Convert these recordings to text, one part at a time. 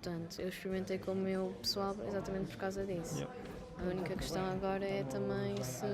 Portanto, eu experimentei com o meu pessoal exatamente por causa disso. Yeah. A única questão agora é também se.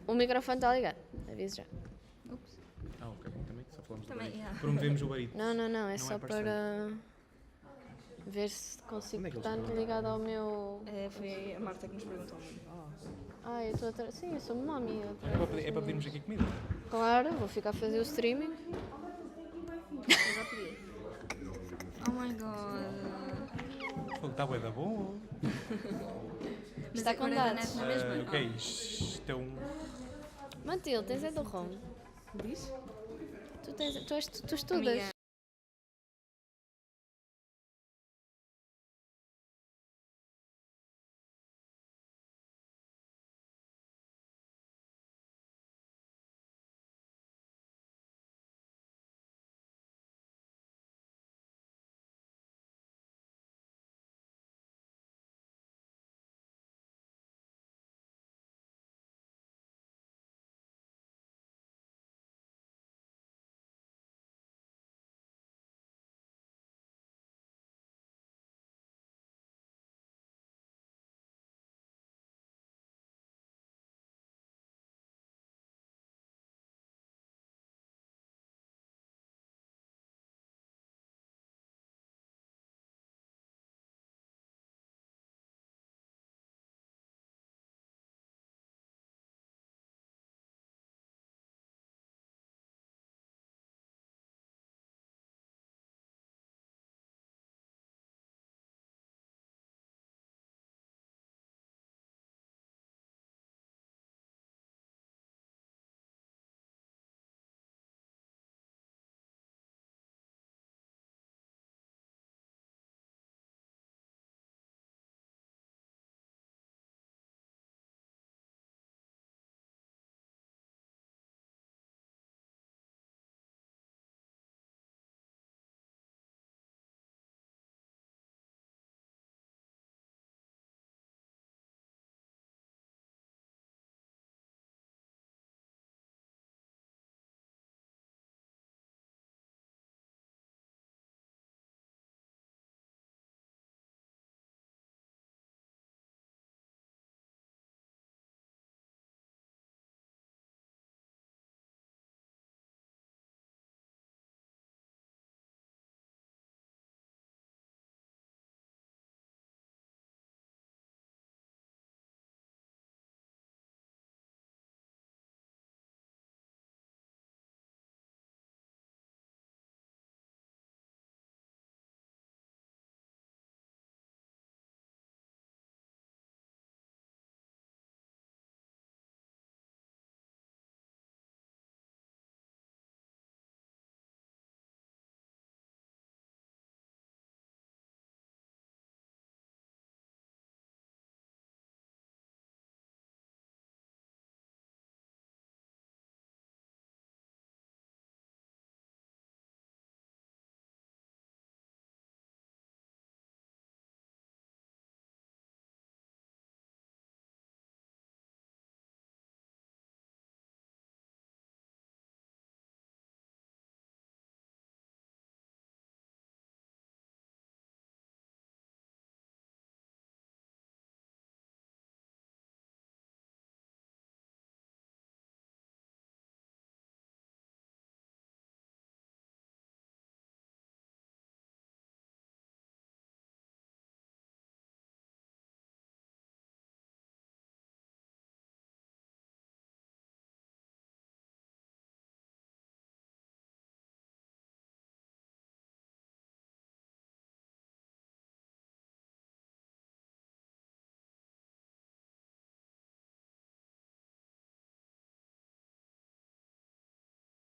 O microfone está ligado, aviso já. Ups. Ok, também só falamos Também, do Uber Eats. yeah. Promovemos o Uber Eats. Não, é Não só é parceiro. para ver se consigo Onde é que eles estar estão? ligado ao meu. Foi a Marta que nos perguntou. Eu estou atrás. Sim, eu sou uma amiga. É para pedirmos aqui comida. Claro, vou ficar a fazer o streaming. Eu já pedi. Oh my god. Fogo, está bué da bom. Está com agora é da dados. net na mesma? Ok, isto é um... Matilde, tens é do Home. Diz? Tu estudas. Amiga,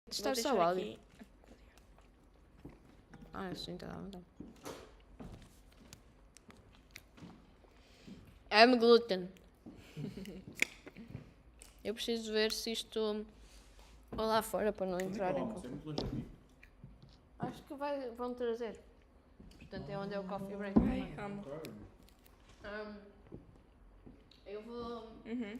Testar Vou só o deixar áudio. aqui. Ah, sim, tá lá, então. É-me glúten. Eu preciso ver se isto... Vou lá fora para não entrar em confusão. Acho que vão trazer. Portanto, é onde é o coffee break. Ai, amo. Eu vou... Uhum.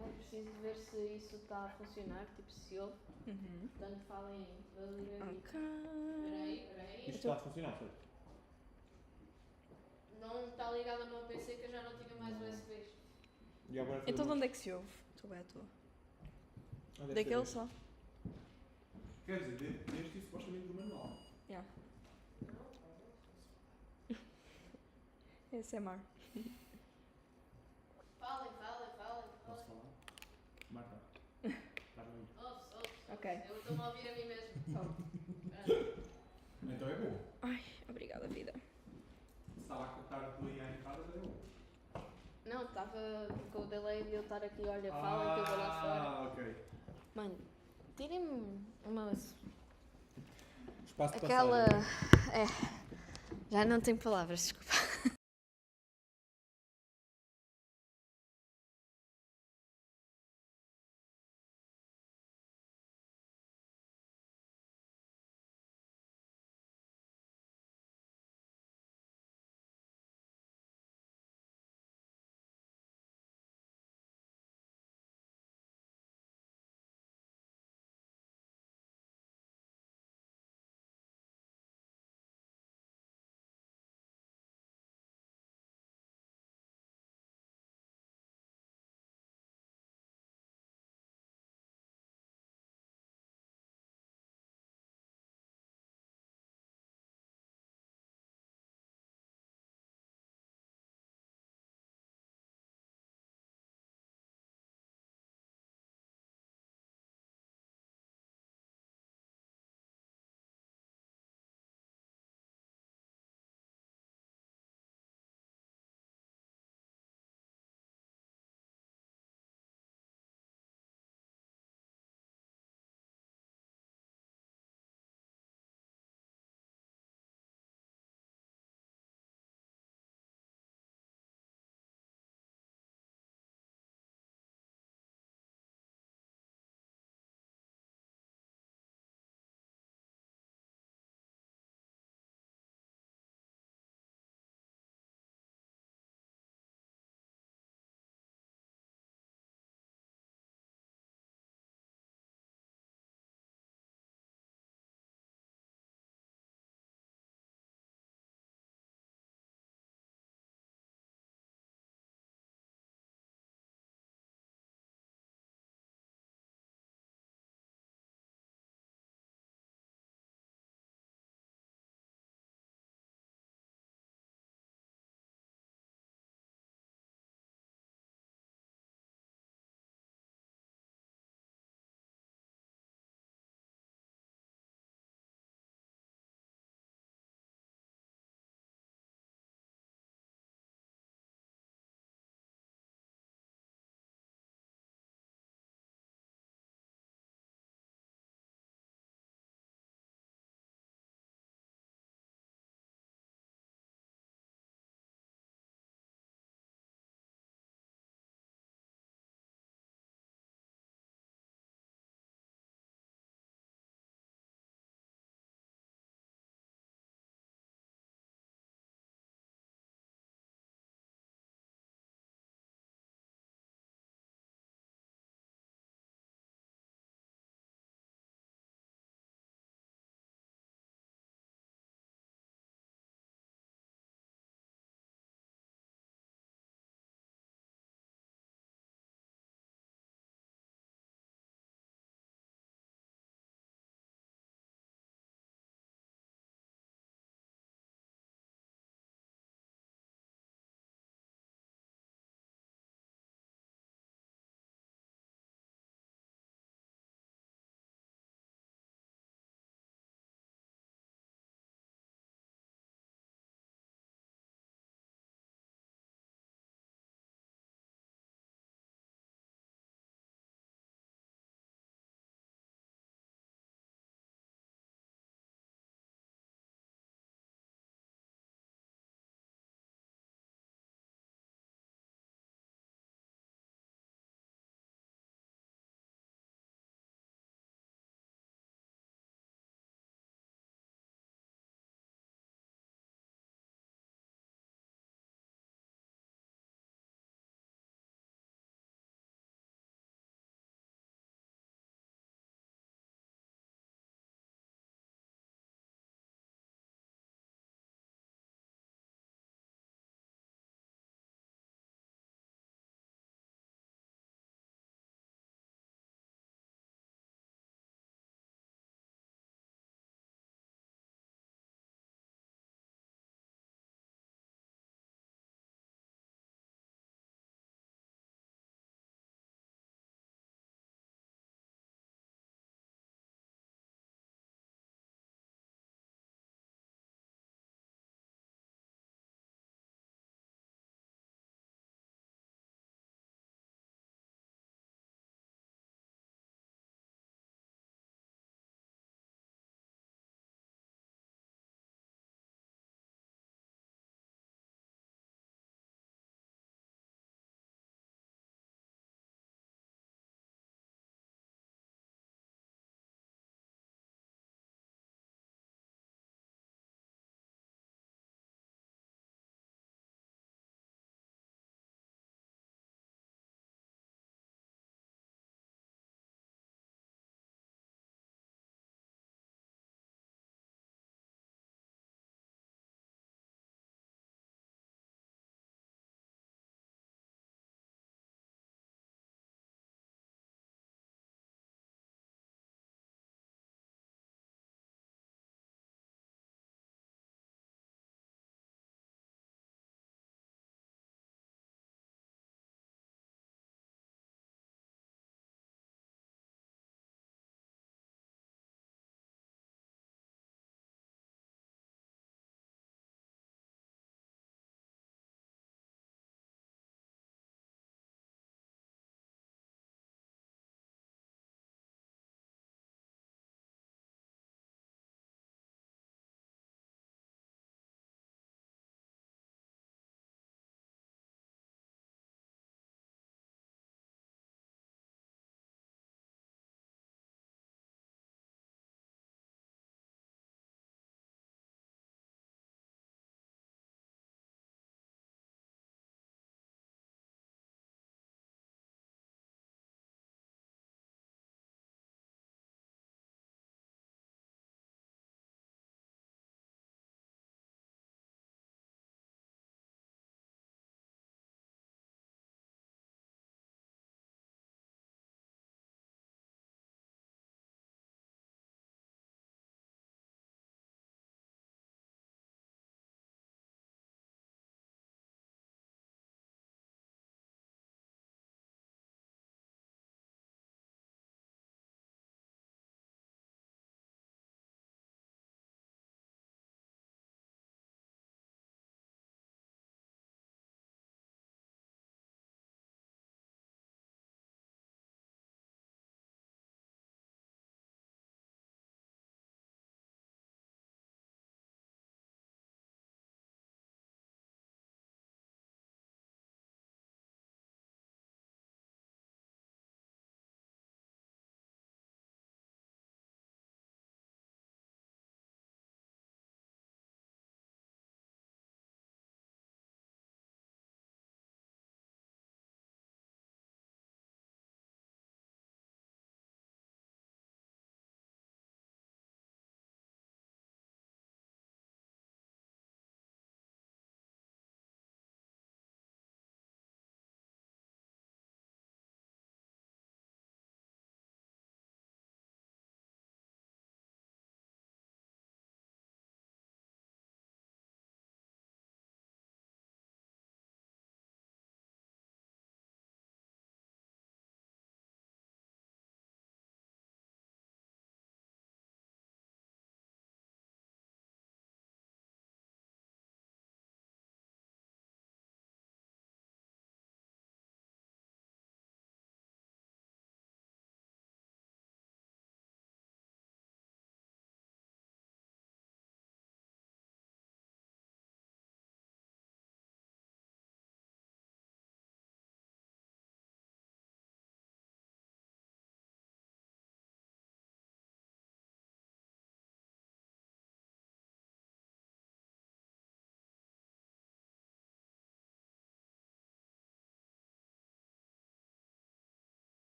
Ai, preciso ver se isso está a funcionar, tipo se ouve. Uhum. Portanto, falem aí. Vou ligar aqui. Ok. Peraí. Isto está a funcionar, certo? Não está ligado ao meu PC que eu já não tinha mais USBs. E agora Então de onde é que se ouve? Estou bem à toa. onde Daquele só? Quer dizer, deste supostamente do manual. Yeah. ASMR. Falem. Posso falar? Marta. Estás bem? Ouve. Ok. Eu estou-me a ouvir a mim mesmo. Então é bom. Ai, obrigada, vida. Se estava a captar a tua IA em casa, é bom. Não, estava com o delay de eu estar aqui, olha, falem que eu vou lá fora. Ah, ok. Mano, tirem-me uma... Espaço de Aquela... passagem. Já não tenho palavras, desculpa.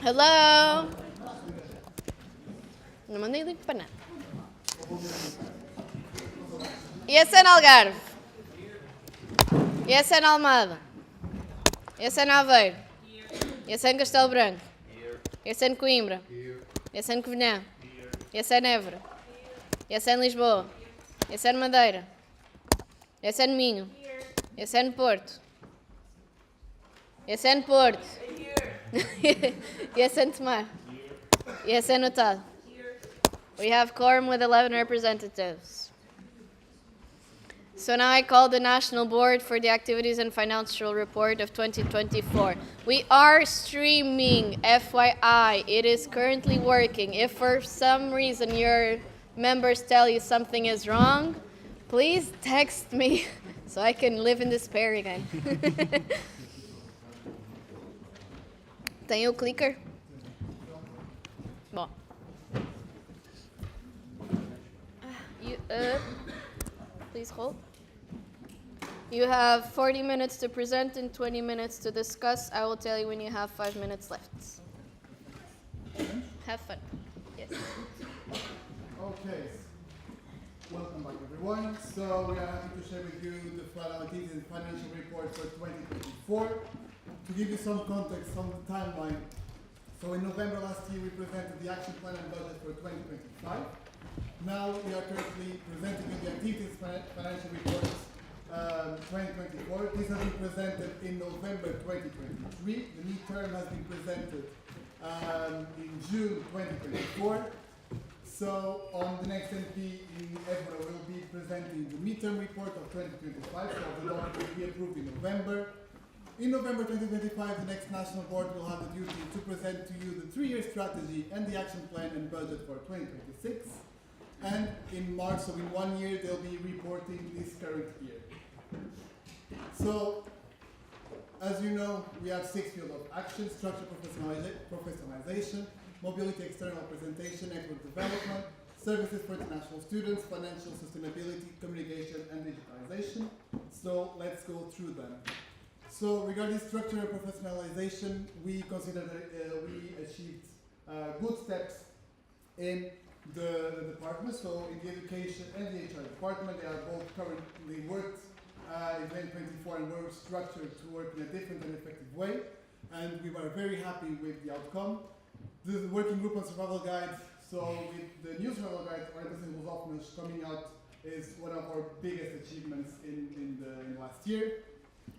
Hello? Não mandei link para nada. Esse é no Algarve. Esse é na Almada. Esse é na Aveiro. Esse é em Castelo Branco. Esse é em Coimbra. Esse é em Covilhã. Esse é em Évora. Esse é em Lisboa. Esse é no Madeira. Esse é no Minho. Esse é no Porto. Esse é no Porto. Esse é no Tomar. Esse é no Tado. We have quorum with 11 representatives. So now I call the National Board for the Activities and Financial Report of 2024. We are streaming, FYI. It is currently working. If for some reason your members tell you something is wrong, please text me so I can live in despair again. Tem o clicker? Bom. Please hold. You have 40 minutes to present and 20 minutes to discuss. I will tell you when you have 5 minutes left. Have fun. Yes. Okay. Welcome back, everyone. So we are happy to share with you the finalities and financial report for 2024. To give you some context on the timeline, so in November last year we presented the action plan and budget for 2025. Now we are currently presenting the activities financial reports 2024. These have been presented in November 2023. The midterm has been presented in June 2024. So on the next MP in Évora we'll be presenting the midterm report of 2025. So the document will be approved in November. In November 2025, the next National Board will have the duty to present to you the 3-year strategy and the action plan and budget for 2026. And in March, so in 1 year, they'll be reporting this current year. So, as you know, we have 6 fields of action: structure professionalization, mobility external presentation, network development, services for international students, financial sustainability, communication, and digitalization. So let's go through them. So regarding structure and professionalization, we consider that we achieved good steps in the department. So in the education and the HR department, they are both currently worked in 2024 and were structured to work in a different and effective way. And we were very happy with the outcome. The working group on survival guide, so with the new survival guide, Orientation Filosofnos coming out, is one of our biggest achievements in the last year.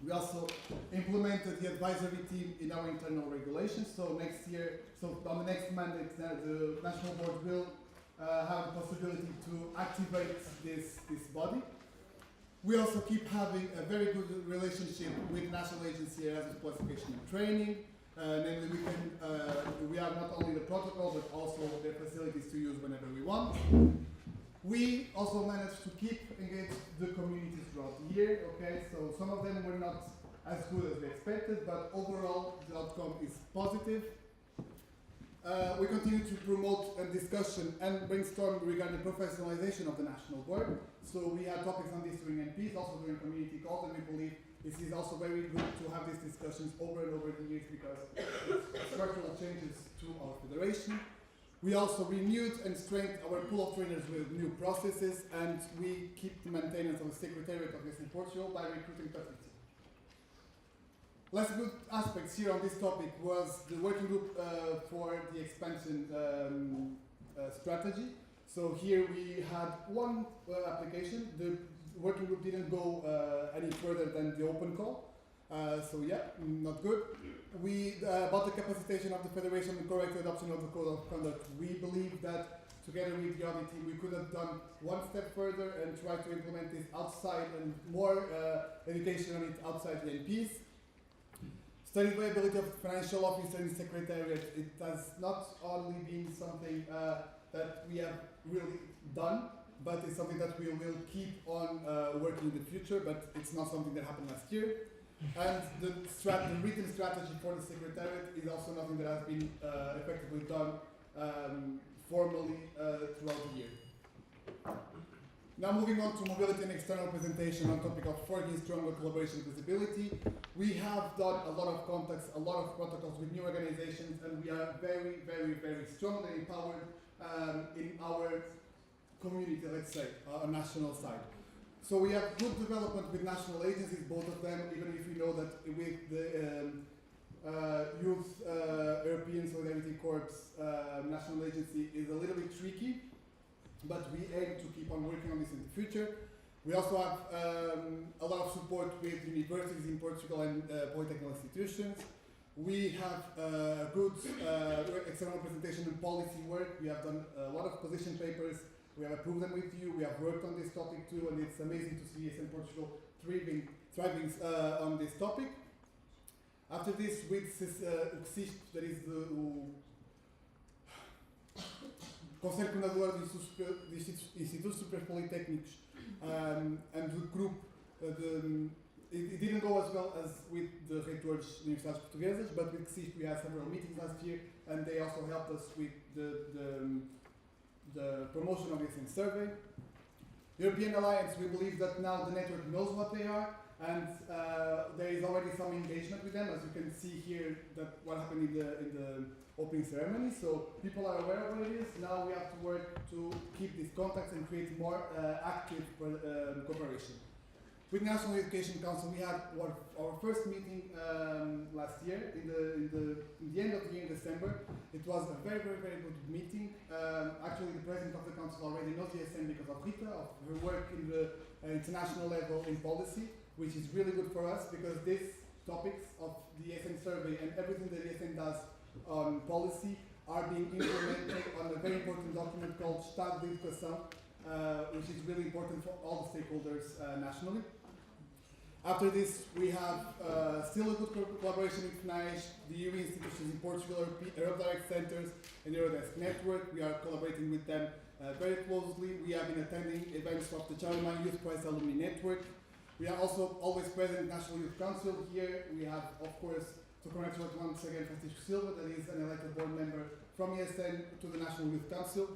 We also implemented the advisory team in our internal regulations. So next year, so on the next mandate, the National Board will have the possibility to activate this body. We also keep having a very good relationship with National Agency Erasmus Qualification and Training. Namely, we have not only the protocol, but also their facilities to use whenever we want. We also managed to keep engaged the communities throughout the year. Okay, so some of them were not as good as we expected, but overall the outcome is positive. We continue to promote a discussion and brainstorm regarding professionalization of the National Board. So we had topics on this during MPs, also during community calls, and we believe this is also very good to have these discussions over and over the years because it's structural changes to our federation. We also renewed and strengthened our pool of trainers with new processes, and we keep the maintenance of the Secretariat of Eastern Portugal by recruiting faculty. Last good aspects here on this topic was the working group for the expansion strategy. So here we had one application. The working group didn't go any further than the open call. So yeah, not good. We, about the capacitation of the Federation and correct adoption of the Code of Conduct, we believe that together with the audit team we could have done one step further and try to implement this outside and more education on it outside the NPs. Study viability of financial officer and secretariat, it has not only been something that we have really done, but it's something that we will keep on working in the future, but it's not something that happened last year. And the written strategy for the Secretariat is also nothing that has been effectively done formally throughout the year. Now moving on to mobility and external presentation on topic of forging stronger collaboration and visibility. We have done a lot of contacts, a lot of protocols with new organizations, and we are very, very, very strong and empowered in our community, let's say, on national side. So we have good development with national agencies, both of them, even if we know that with the Youth European Solidarity Corps national agency is a little bit tricky, but we aim to keep on working on this in the future. We also have a lot of support with universities in Portugal and polytechnical institutions. We have good external presentation and policy work. We have done a lot of position papers. We have approved them with you. We have worked on this topic too, and it's amazing to see ESN Portugal thriving on this topic. After this, with LXXII, that is the Conselho Coordenador dos Institutos Superiores Politécnicos, and the group, it didn't go as well as with the Reitores Universidades Portuguesas, but with LXXII we had several meetings last year, and they also helped us with the promotion of this in survey. European Alliance, we believe that now the network knows what they are, and there is already some engagement with them, as you can see here, that what happened in the opening ceremony. So people are aware of what it is. Now we have to work to keep these contacts and create more active cooperation. With National Education Council, we had our first meeting last year in the end of the year in December. It was a very, very, very good meeting. Actually, the president of the council already knows ESN because of Rita, of her work in the international level in policy, which is really good for us because these topics of the ESN survey and everything that ESN does on policy are being implemented on a very important document called Estado de Educação, which is really important for all the stakeholders nationally. After this, we have still a good collaboration with FNAIS, the EU institutions in Portugal, Europe Direct Centers, and the Eurodesk Network. We are collaborating with them very closely. We have been attending events of the Charlemagne Youth Prize Alumni Network. We are also always present in National Youth Council here. We have, of course, to congratulate once again Francisco Silva, that is an elected board member from ESN to the National Youth Council.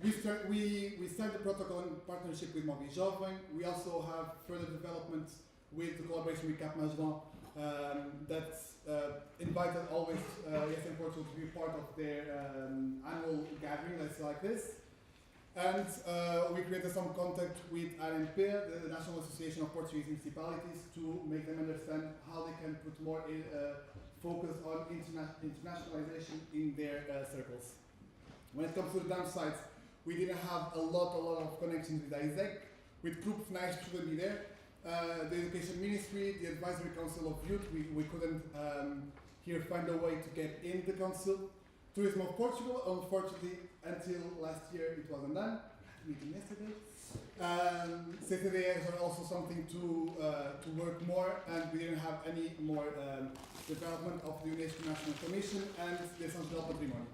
We signed the protocol in partnership with Mobi Jovem. We also have further developments with the collaboration with Cap Magellan that invited always ESN Portugal to be part of their annual gathering, let's say like this. And we created some contact with ANP, the National Association of Portuguese Municipalities, to make them understand how they can put more focus on internationalization in their circles. When it comes to the downsides, we didn't have a lot of connections with ISEC. With Group FNAIS shouldn't be there. The Education Ministry, the Advisory Council of Youth, we couldn't here find a way to get in the council. Tourism of Portugal, unfortunately, until last year it wasn't done. Meeting yesterday. CCDA is also something to work more, and we didn't have any more development of the UNESCO National Commission and the Essential Patrimony.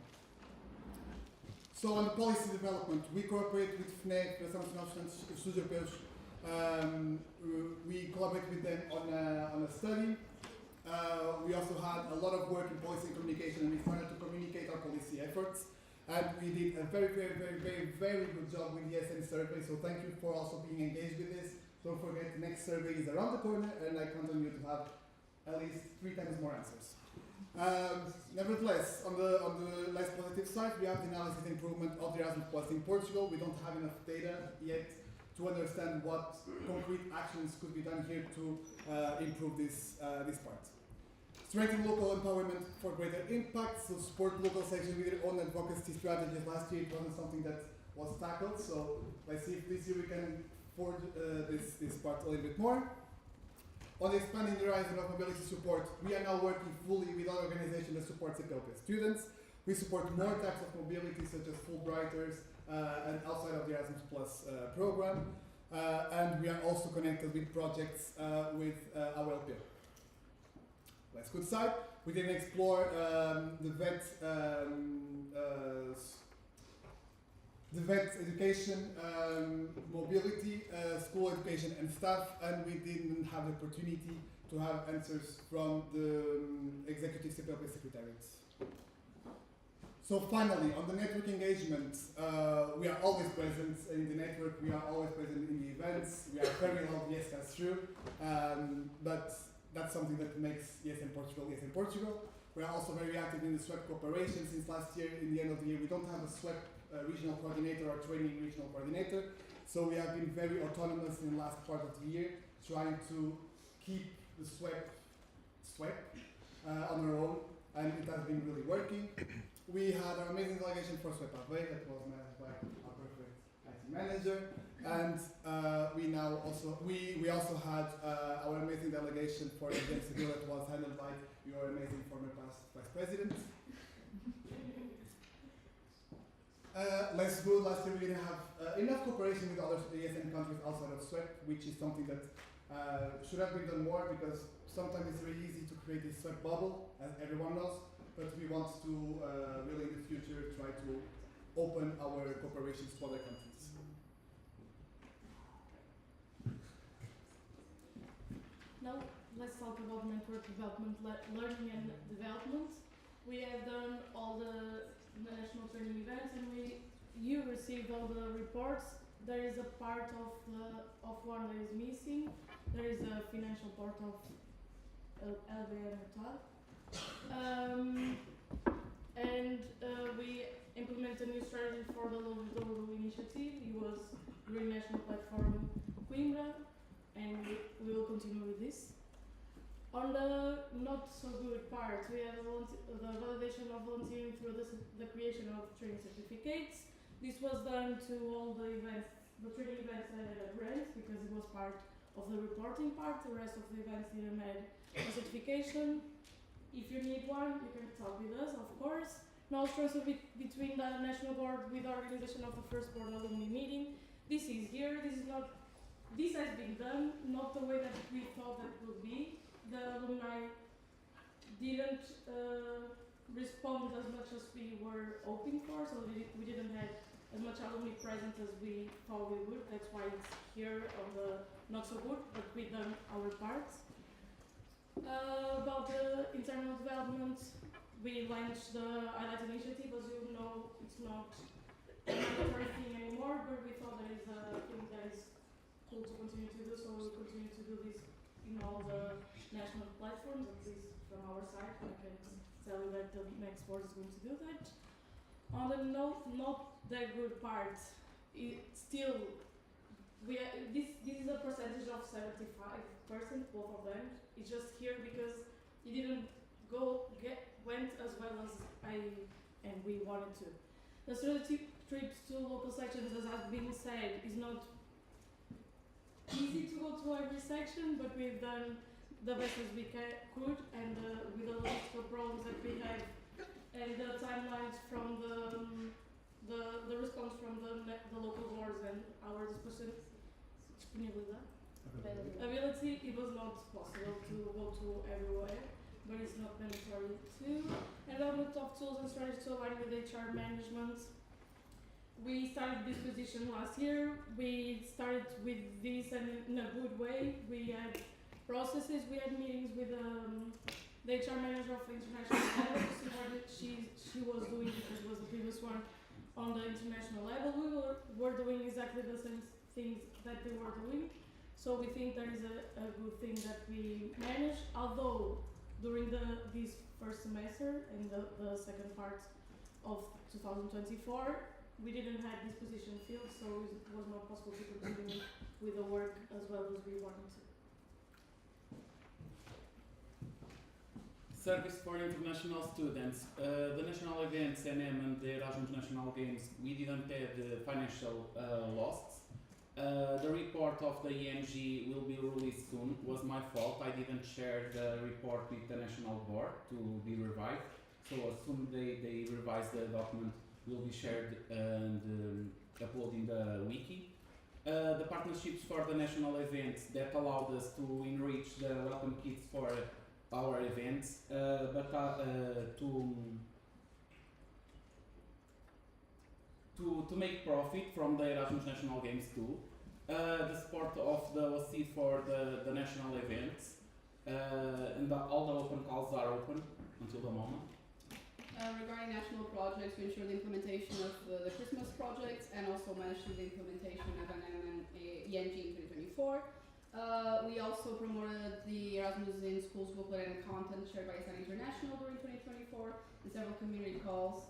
So on the policy development, we cooperate with FNEC, the National Estudos Europeus. We collaborate with them on a study. We also had a lot of work in policy and communication, and we started to communicate our policy efforts. And we did a very, very, very, very, very good job with the ESN survey, so thank you for also being engaged with this. Don't forget, the next survey is around the corner, and I count on you to have at least 3 times more answers. Nevertheless, on the less positive side, we have the analysis and improvement of the Erasmus Plus in Portugal. We don't have enough data yet to understand what concrete actions could be done here to improve this part. Strengthen local empowerment for greater impact, so support local sections with their own advocacy strategies. Last year it wasn't something that was tackled, so let's see if this year we can forge this part a little bit more. On expanding the horizon of mobility support, we are now working fully with other organizations that support CKLP students. We support more types of mobility, such as Fulbrighters and outside of the Erasmus Plus program. And we are also connected with projects with our LPO. Let's good side. We didn't explore the vet education, mobility, school education and staff, and we didn't have the opportunity to have answers from the executive CPLP secretariats. So finally, on the network engagement, we are always present. present in the network. We are always present in the events. We are very loud, yes, that's true. But that's something that makes ESN Portugal. We are also very active in the SWEP cooperation. Since last year, in the end of the year, we don't have a SWEP regional coordinator or training regional coordinator. So we have been very autonomous in the last part of the year, trying to keep the SWEP on our own, and it has been really working. We had our amazing delegation for SWEP Aveiro that was managed by our perfect IT manager, and we also had our amazing delegation for the Game Civil that was handled by your amazing former past vice president. Less good. Last year we didn't have enough cooperation with other ESN countries outside of SWEP, which is something that should have been done more, because sometimes it's very easy to create this SWEP bubble, as everyone knows, but we want to really in the future try to open our cooperations to other countries. Now let's talk about network development, learning and development. We have done all the national training events, and you received all the reports. There is a part of one that is missing. There is a financial part of LXXII. And we implement a new strategy for the Low initiative. It was Green National Platform Coimbra, and we will continue with this. On the not so good part, we have the validation of volunteering through the creation of training certificates. This was done to all the events, the training events that had a grant, because it was part of the reporting part. The rest of the events didn't have a certification. If you need one, you can talk with us, of course. Knowledge transfer between the national board with the organization of the first board alumni meeting. This is here. This has been done, not the way that we thought that would be. The alumni didn't respond as much as we were hoping for, so we didn't have as much alumni present as we thought we would. That's why it's here on the not so good, but we've done our part. About the internal development, we launched the Highlight initiative. As you know, it's not a mandatory thing anymore, but we thought that is a thing that is cool to continue to do, so we'll continue to do this in all the national platforms, at least from our side. I can tell you that the next board is going to do that. On the not that good part, still, this is a percentage of 75%, both of them. It's just here because it didn't went as well as we wanted to. The strategic trips to local sections, as has been said, is not easy to go to every section, but we've done the best as we could, and with the logistical problems that we had, and the timelines from the response from the local boards and our ability, it was not possible to go to everywhere, but it's not mandatory too. And development of tools and strategies to align with HR management. We started this position last year. We started with this in a good way. We had processes, we had meetings with the HR manager of international level to see what she was doing, because it was the previous one on the international level. We were doing exactly the same things that they were doing. So we think that is a good thing that we managed, although during this first semester and the second part of 2024, we didn't have this position filled, so it was not possible to continue with the work as well as we wanted to. Service for international students. The national events, NM and the Erasmus National Games, we didn't have the financial loss. The report of the ENG will be released soon. It was my fault. I didn't share the report with the national board to be revised. So as soon as they revise the document, will be shared and uploaded in the wiki. The partnerships for the national events that allowed us to enrich the welcome kits for our events, but to make profit from the Erasmus National Games too. The support of the OC for the national events, and all the open calls are open until the moment. regarding national projects, we ensure the implementation of the Christmas projects and also manage the implementation of an ENG in 2024. We also promoted the Erasmus in Schools booklet and content shared by SN International during 2024 and several community calls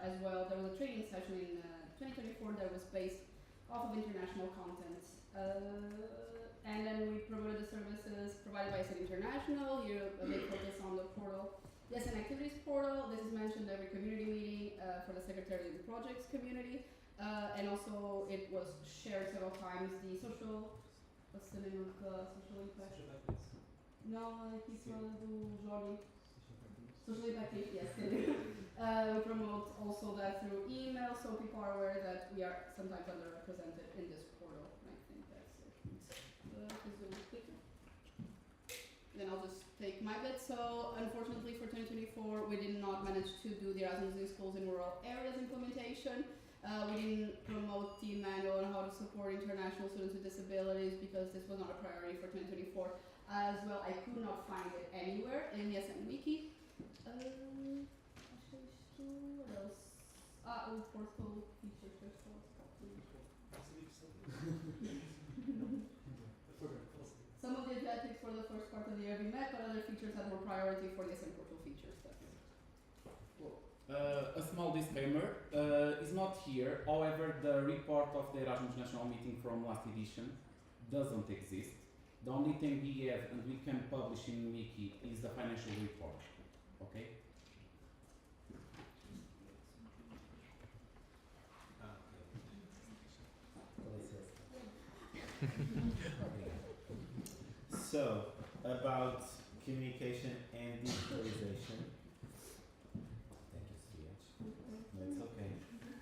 as well. There was a training session in 2024 that was based off of international content. And then we promoted the services provided by SN International. Here a big focus on the portal. The SN Activities portal, this is mentioned every community meeting for the Secretary of the Projects community. And also it was shared several times. The social, what's the name of the social impact? No, he's one do Jordi. Social impact, yes. We promote also that through email, so people are aware that we are sometimes underrepresented in this portal. And I think that's it. Then I'll just take my bit. So unfortunately for 2024, we did not manage to do the Erasmus in Schools in Rural Areas implementation. We didn't promote the manual on how to support international students with disabilities because this was not a priority for 2024. As well, I could not find it anywhere in the SN Wiki. What else? Portal features. Some of the objectives for the first part of the year we met, but other features had more priority for the SN Portal features. A small disclaimer is not here. However, the report of the Erasmus International meeting from last edition doesn't exist. The only thing we have and we can publish in Wiki is the financial report. Okay? So, about communication and digitalization. Thank you, CH. No, it's okay.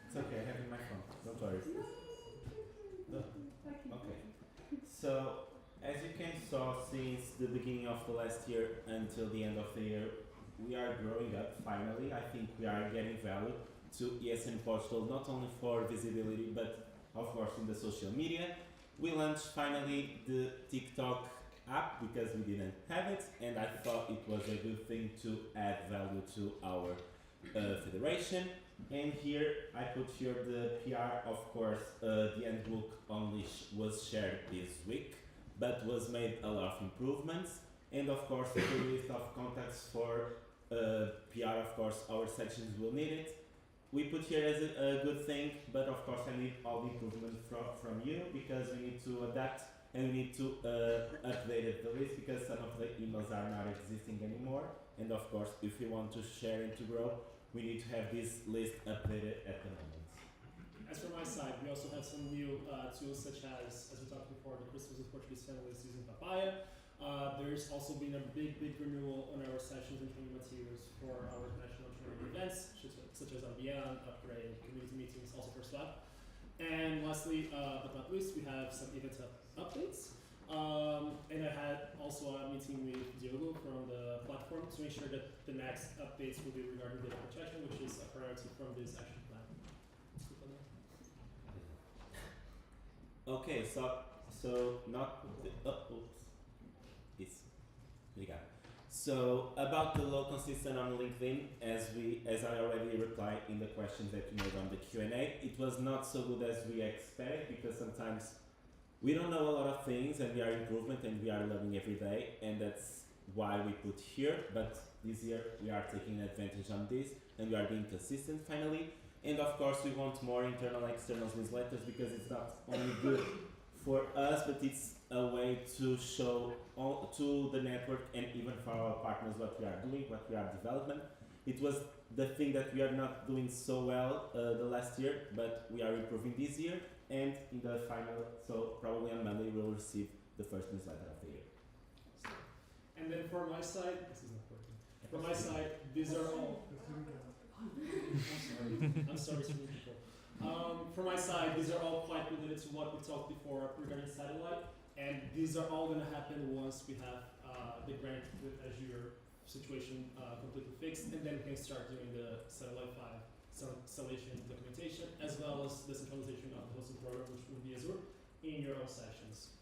It's okay, I have it in my phone. Don't worry. No? Okay. So, as you can saw, since the beginning of the last year until the end of the year, we are growing up finally. I think we are getting value to ESN Portugal, not only for visibility, but of course in the social media. We launched finally the TikTok app because we didn't have it, and I thought it was a good thing to add value to our federation. And here I put here the PR. Of course, the handbook only was shared this week, but was made a lot of improvements. And of course, the list of contacts for PR. Of course, our sections will need it. We put here as a good thing, but of course I need all the improvement from you because we need to adapt and we need to update the list because some of the emails are not existing anymore. And of course, if we want to share and to grow, we need to have this list updated at the moment. As for my side, we also have some new tools such as we talked before, the Christmas with Portuguese families using Papaya. There's also been a big renewal on our sessions and training materials for our national training events, such as RBN, Upgrade, community meetings, also for SWAP. And lastly, but not least, we have some event updates. And I had also a meeting with Diogo from the platform to ensure that the next updates will be regarding data protection, which is a priority from this action plan. Okay, so not oops. So about the low consistent on LinkedIn, as I already replied in the questions that you made on the Q&A, it was not so good as we expected because sometimes we don't know a lot of things and we are improvement and we are learning every day, and that's why we put here. But this year we are taking advantage on this and we are being consistent finally. And of course we want more internal external newsletters because it's not only good for us, but it's a way to show all to the network and even for our partners what we are doing, what we are developing. It was the thing that we are not doing so well the last year, but we are improving this year. And in the final, so probably on Monday, we'll receive the first newsletter of the year. And then for my side, this is not working. For my side, these are all. I'm sorry, so many people. For my side, these are all quite related to what we talked before regarding satellite, and these are all going to happen once we have the grant with Azure situation completely fixed, and then we can start doing the satellite 5 installation documentation, as well as the centralization of the hosting program, which will be Azure, in your own sessions.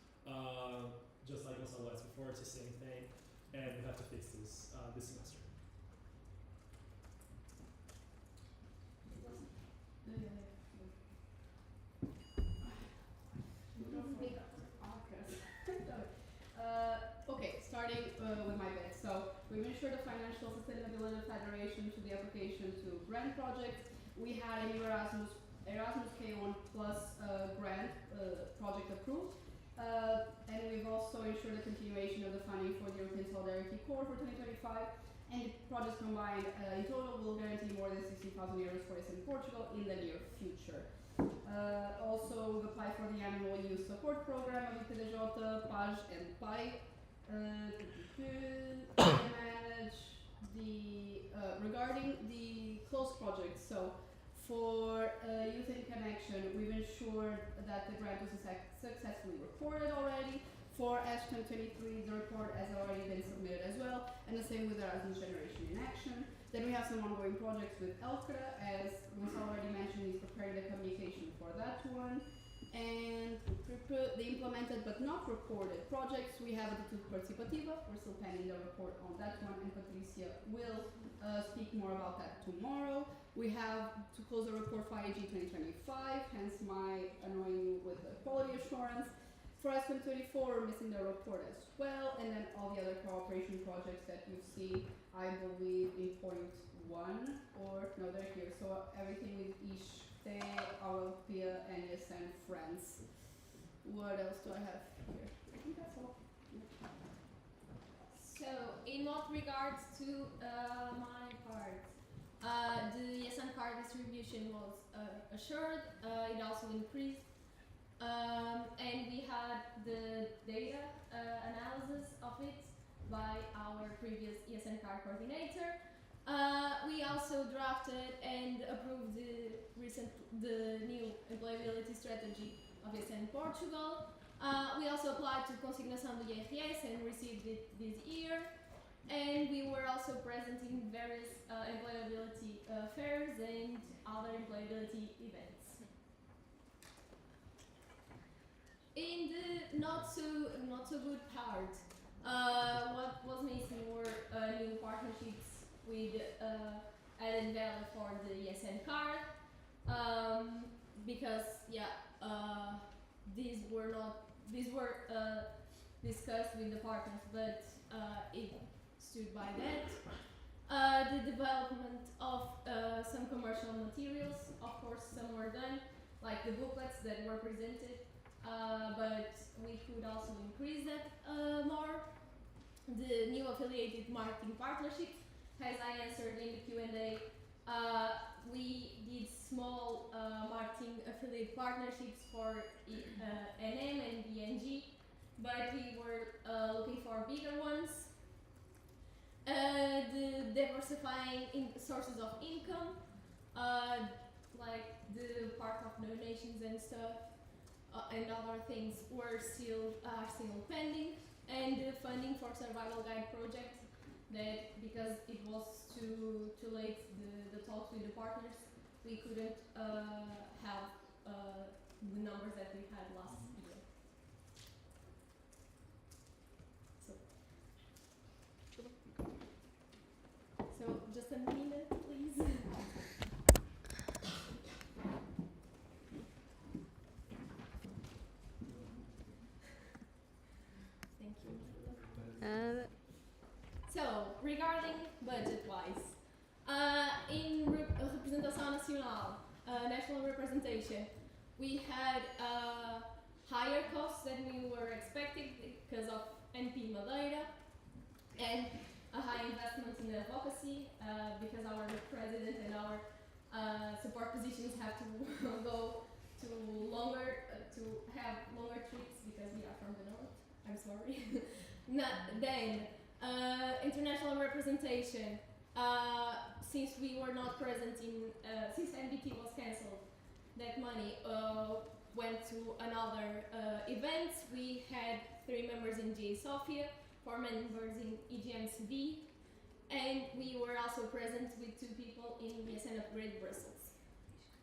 Just like Gonzalo asked before, it's the same thing, and we have to fix this this semester. starting with my bit. So we've ensured the Financial Sustainability Federation to the application to grant projects. We had a new Erasmus K1 Plus grant project approved. And we've also ensured the continuation of the funding for the European Solidarity Corps for 2025. And the projects combined in total will guarantee more than 60,000 euros for us in Portugal in the near future. Also, we've applied for the annual youth support program of IPDJ, PAJ and PAI. Manage the, regarding the closed projects. So, for Youth in Connection, we've ensured that the grant was successfully reported already. For ASH 2023, the report has already been submitted as well, and the same with Erasmus Generation in Action. Then we have some ongoing projects with LXXII, as Gonçalo already mentioned, he's preparing the communication for that one. And the implemented but not reported projects, we have Atitude Participativa, we're still pending the report on that one, and Patricia will speak more about that tomorrow. We have to close the report for IAG 2025, hence my annoying you with the quality assurance. For us 2024, we're missing the report as well, and then all the other cooperation projects that you see, I believe, in point 1, or no, they're here. So everything with ISHTE, Europea, and ESN France. What else do I have here? I think that's all. So, in what regards to my part, the ESN card distribution was assured, it also increased. And we had the data analysis of it by our previous ESN card coordinator. We also drafted and approved the new employability strategy of ESN Portugal. We also applied to Consignação do IRS and received it this year. And we were also present in various employability fairs and other employability events. In the not so good part, what was missing were new partnerships with added value for the ESN card, because these were discussed with the partners, but it stood by that. The development of some commercial materials, of course, some were done, like the booklets that were presented. But we could also increase that more. The new affiliated marketing partnerships, as I answered in the Q&A, we did small marketing affiliate partnerships for NM and BNG, but we were looking for bigger ones. The diversifying sources of income, like the part of donations and stuff. And other things are still pending, and the funding for Survival Guide project, that because it was too late, the talks with the partners, we couldn't have the numbers that we had last year. So just a minute, please. So, regarding budget-wise, in Representação Nacional, national representation, we had higher costs than we were expecting because of NP Madeira, and a high investment in advocacy because our president and our support positions have to go to to have longer trips because we are from the north. I'm sorry. Then, international representation. Since we were not present in, since NBT was cancelled, that money went to another events. We had 3 members in GA Sofia, 4 members in EGMCB, and we were also present with 2 people in ESN Upgrade Brussels.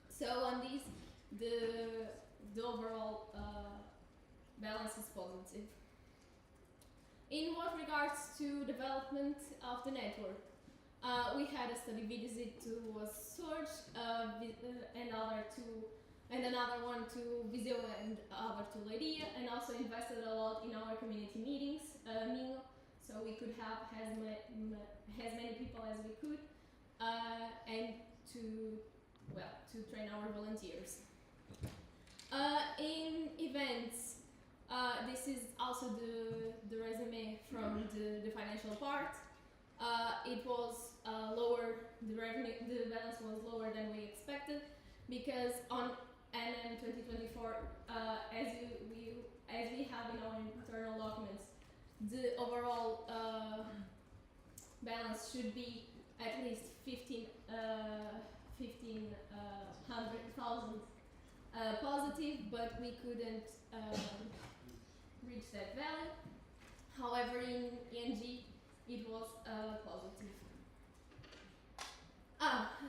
So on these, the overall balance is positive. In what regards to development of the network, we had a study visit to Surge and another one to Viseu and other to Leiria, and also invested a lot in our community meetings, Minho. so we could have as many people as we could, and to train our volunteers. In events, this is also the resume from the financial part. It was lower, the balance was lower than we expected, because on NM 2024, as we have in our internal documents, the overall balance should be at least 1,500,000 positive, but we couldn't reach that value. However, in ENG, it was positive.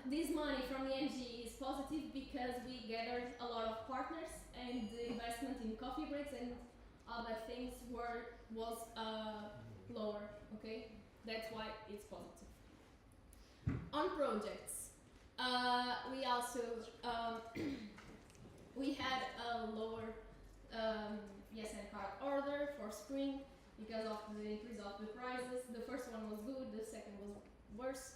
This money from ENG is positive because we gathered a lot of partners, and the investment in coffee breaks and other things was lower. Okay, that's why it's positive. On projects, we also we had a lower ESN card order for spring because of the increase of the prices. The first one was good, the second was worse.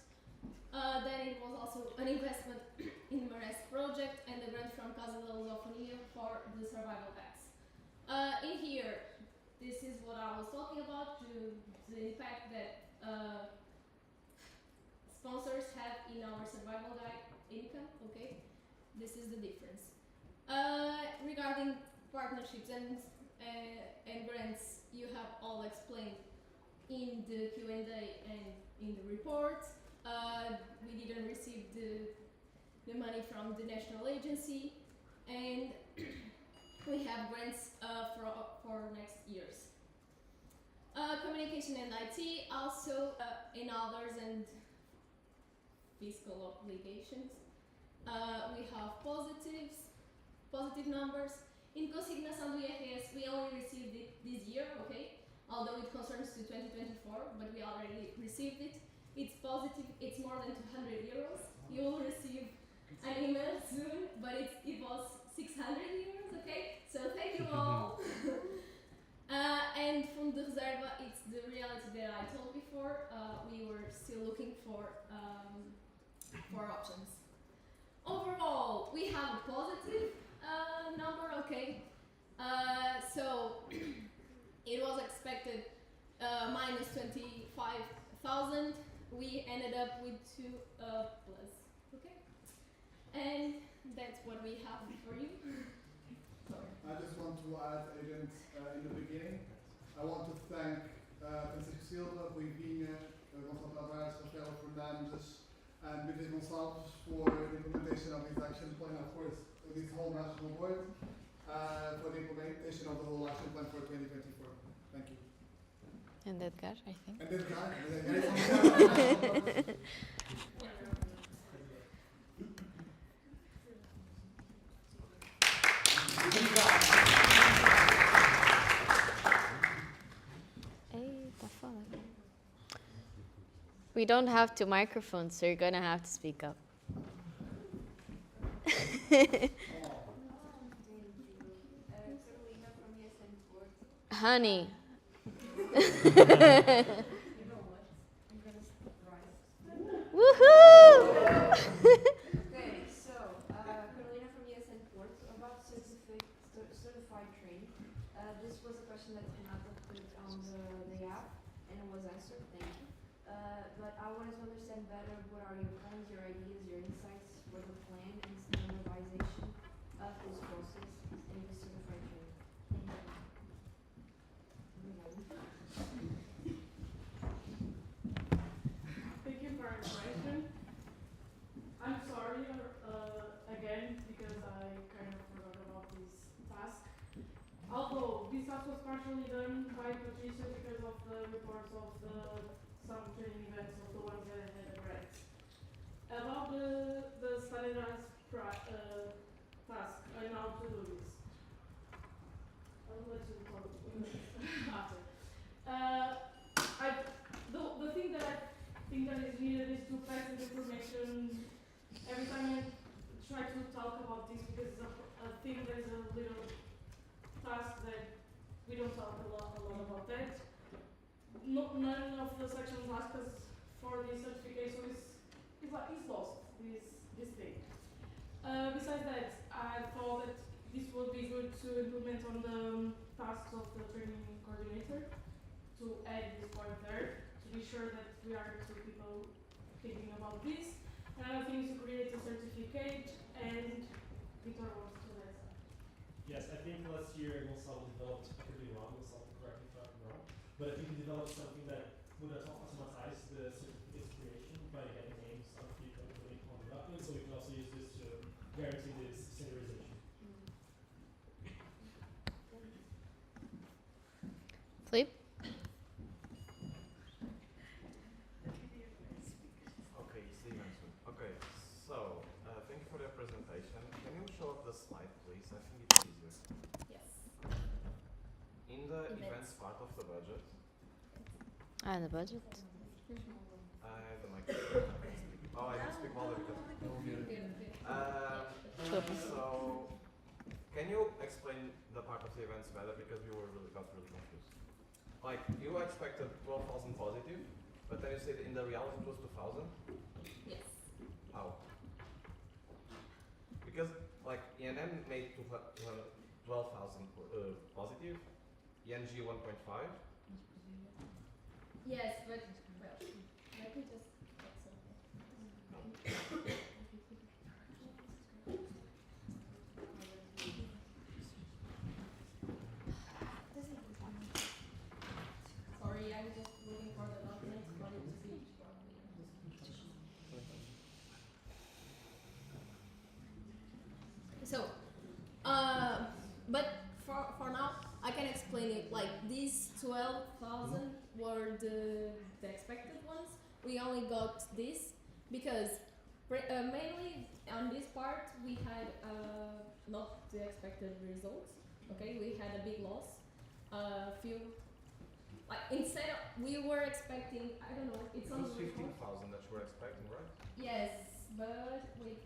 Then it was also an investment in Mares project and the grant from Casa da Lusofonia for the survival packs. In here, this is what I was talking about, the impact that sponsors have in our survival guide income, okay? This is the difference. Regarding partnerships and grants, you have all explained in the Q&A and in the report. We didn't receive the money from the national agency, and we have grants for next years. Communication and IT, also in others and fiscal obligations. We have positive numbers. In consignação do IRS, we only received it this year, okay? Although it concerns to 2024, but we already received it. It's positive, it's more than 200 euros. You will receive an email soon, but it was 600 euros, okay? So thank you all. And from the Reserva, it's the reality that I told before. We were still looking for options. Overall, we have a positive number, okay? So it was expected minus 25,000. We ended up with 2 plus, okay? And that's what we have for you. Sorry. I just want to add, agent, in the beginning, I want to thank Francisco Silva, Ruivinha, Gonçalo Tavares, Rafael Fernandes, and Beatriz Gonçalves for the implementation of this action plan, of course, this whole national board, for the implementation of the whole action plan for 2024. Thank you. And Edgar, I think. And this guy, We don't have 2 microphones, so you're gonna have to speak up. Honey. Woohoo! Okay, so Carolina from ESN Port about certified training. This was a question that Renata put on the app, and it was answered. Thank you. But I wanted to understand better what are your plans, your ideas, your insights for the plan and standardization of this process and the certified training. Thank you for your question. I'm sorry again because I kind of forgot about this task. Although this task was partially done by Patricia because of the reports of some training events of the ones that I had read. About the standardized task, I know how to do this. I'll let you talk after. The thing that I think that is needed is to pass this information every time I try to talk about this, because I think there's a little task that we don't talk a lot about that. none of the sections ask us for this certificate, so it's lost, this thing. Besides that, I thought that this would be good to implement on the tasks of the training coordinator, to add this part there, to be sure that we are two people thinking about this. Another thing is to create a certificate, and Victor wants to add something. Yes, I think last year Gonçalo developed, I could be wrong, Gonçalo correct me if I'm wrong, but I think he developed something that would automatize the certificate's creation by getting names of people on the document, so we can also use this to guarantee this standardization. Philippe? Okay, Steven. Okay, so thank you for your presentation. Can you show up the slide, please? I think it's easier. Yes. In the Events. events part of the budget, Ah, the budget. I have the microphone. Oh, I can speak louder because so can you explain the part of the events better, because we got really confused. Like, you expected 12,000 positive, but then you said in the reality it was 2,000. Yes. How? Because like ENM made 12,000 positive, ENG 1.5. Yes, but well, let me just check something. Sorry, I was just looking for the document for it to be properly. So, but for now, I can explain it. Like, these 12,000 were the expected ones. We only got this because mainly on this part we had not the expected results. Okay, we had a big loss. Few, like, instead of, we were expecting, I don't know, it's It on was the report. 15,000 that you were expecting, right? Yes, but wait.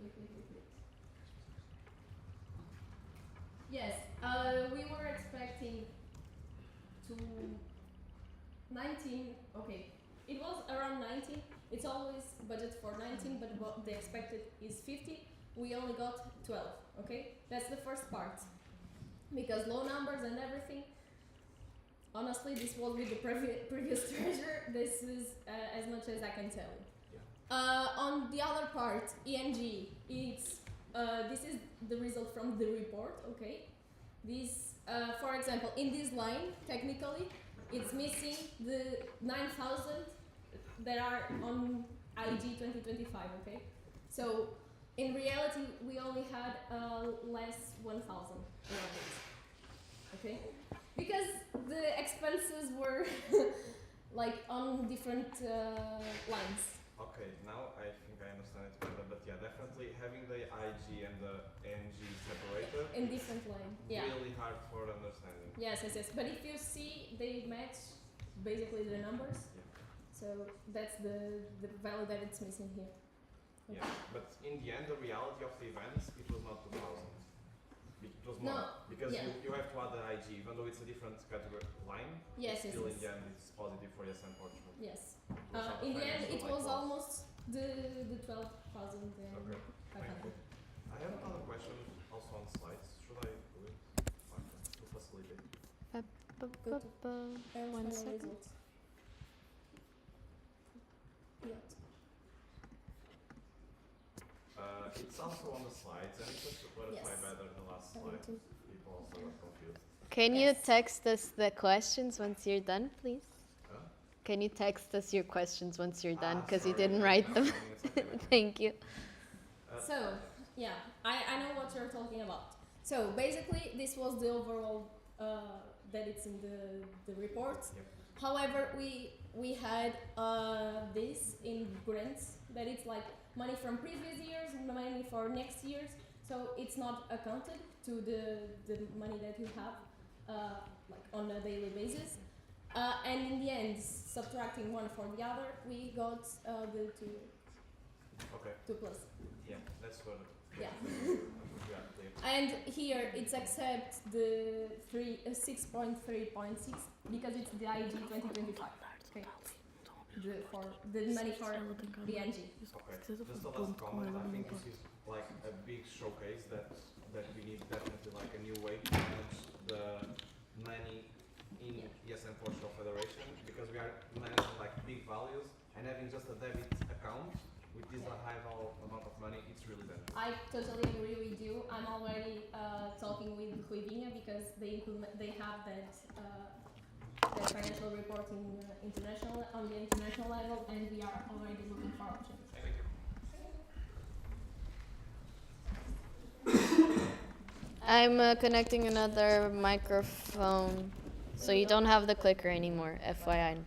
Yes, we were expecting to 19. Okay, it was around 19. It's always budget for 19, but what they expected is 50. We only got 12. Okay, that's the first part. Because low numbers and everything. Honestly, this was with the previous treasurer. This is as much as I can tell you. Yeah. On the other part, ENG, it's this is the result from the report. Okay, this, for example, in this line, technically, it's missing the 9,000 that are on IG 2025. Okay, so in reality, we only had less 1,000. Okay, because the expenses were like on different lines. Okay, now I think I understand it better, but yeah, definitely having the IG and the NG separated In different line. Yeah. really hard for understanding. Yes. But if you see, they match basically the numbers. Yeah. So that's the value that it's missing here. Yeah, but in the end, the reality of the events, it was not 2,000. It was more. No, Because yeah. you have to add the IG, even though it's a different category line. Yes. Still, in the end, it's positive for yes and Portugal. Yes. It was not a In the end, financial it like was loss. almost the 12,000 and Okay, thank you. 500. I have another question also on slides. Should I do it? Okay, to facilitate. One second. Results. Yeah. It's also on the slides, and it's just to clarify Yes. better the last slide. 72. People also got confused. Can you Yes. text us the questions once you're done, please? Huh? Can you text us your questions once you're done? Ah, Because you sorry. didn't write them. It's okay. Thank you. So, yeah, I know what you're talking about. So, basically, this was the overall that it's in the report. Yep. However, we had this in grants, that it's like money from previous years, money for next years. So, it's not accounted to the money that you have like on a daily basis. And in the end, subtracting one for the other, we got the Okay, 2 plus. yeah, that's what. Yeah. Yeah, clear. And here it's except the 6.3.6 because it's the IG 2025. Okay. The money for the NG. Okay. Just the last comment. I think this is like a big showcase that we need definitely like a new way to manage the money in ESN Portugal Federation, because we are managing like big values, and having just a debit account with this high amount of money, it's really bad. I totally agree with you. I'm already talking with Ruivinha because they have that financial reporting on the international level, and we are already looking for options. Thank you. I'm connecting another microphone, so you don't have the clicker anymore, FYI.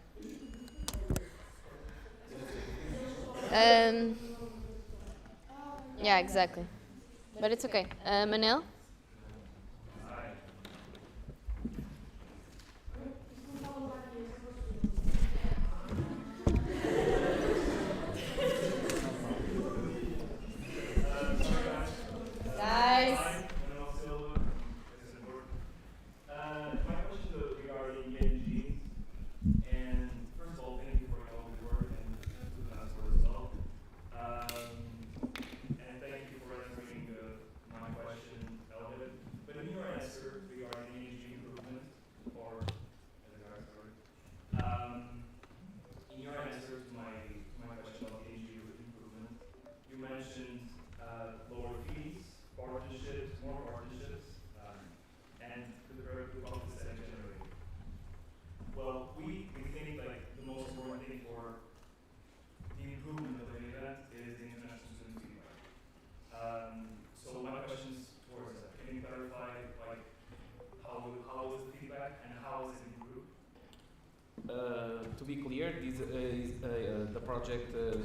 Yeah, exactly. But it's okay. Manil? Guys. My question is regarding ENG, and first of all, thank you for all the work and to the answer as well. And thank you for answering my question, Elvin. But in your answer regarding ENG improvement, or in your answer to my question about ENG improvement, you mentioned lower fees, partnerships, more partnerships, and the public sector generated. Well, we think like the most important thing for the improvement of the event is the international student feedback. So my question is towards that. Can you clarify like how is the feedback and how is it improved? To be clear, this is the project, the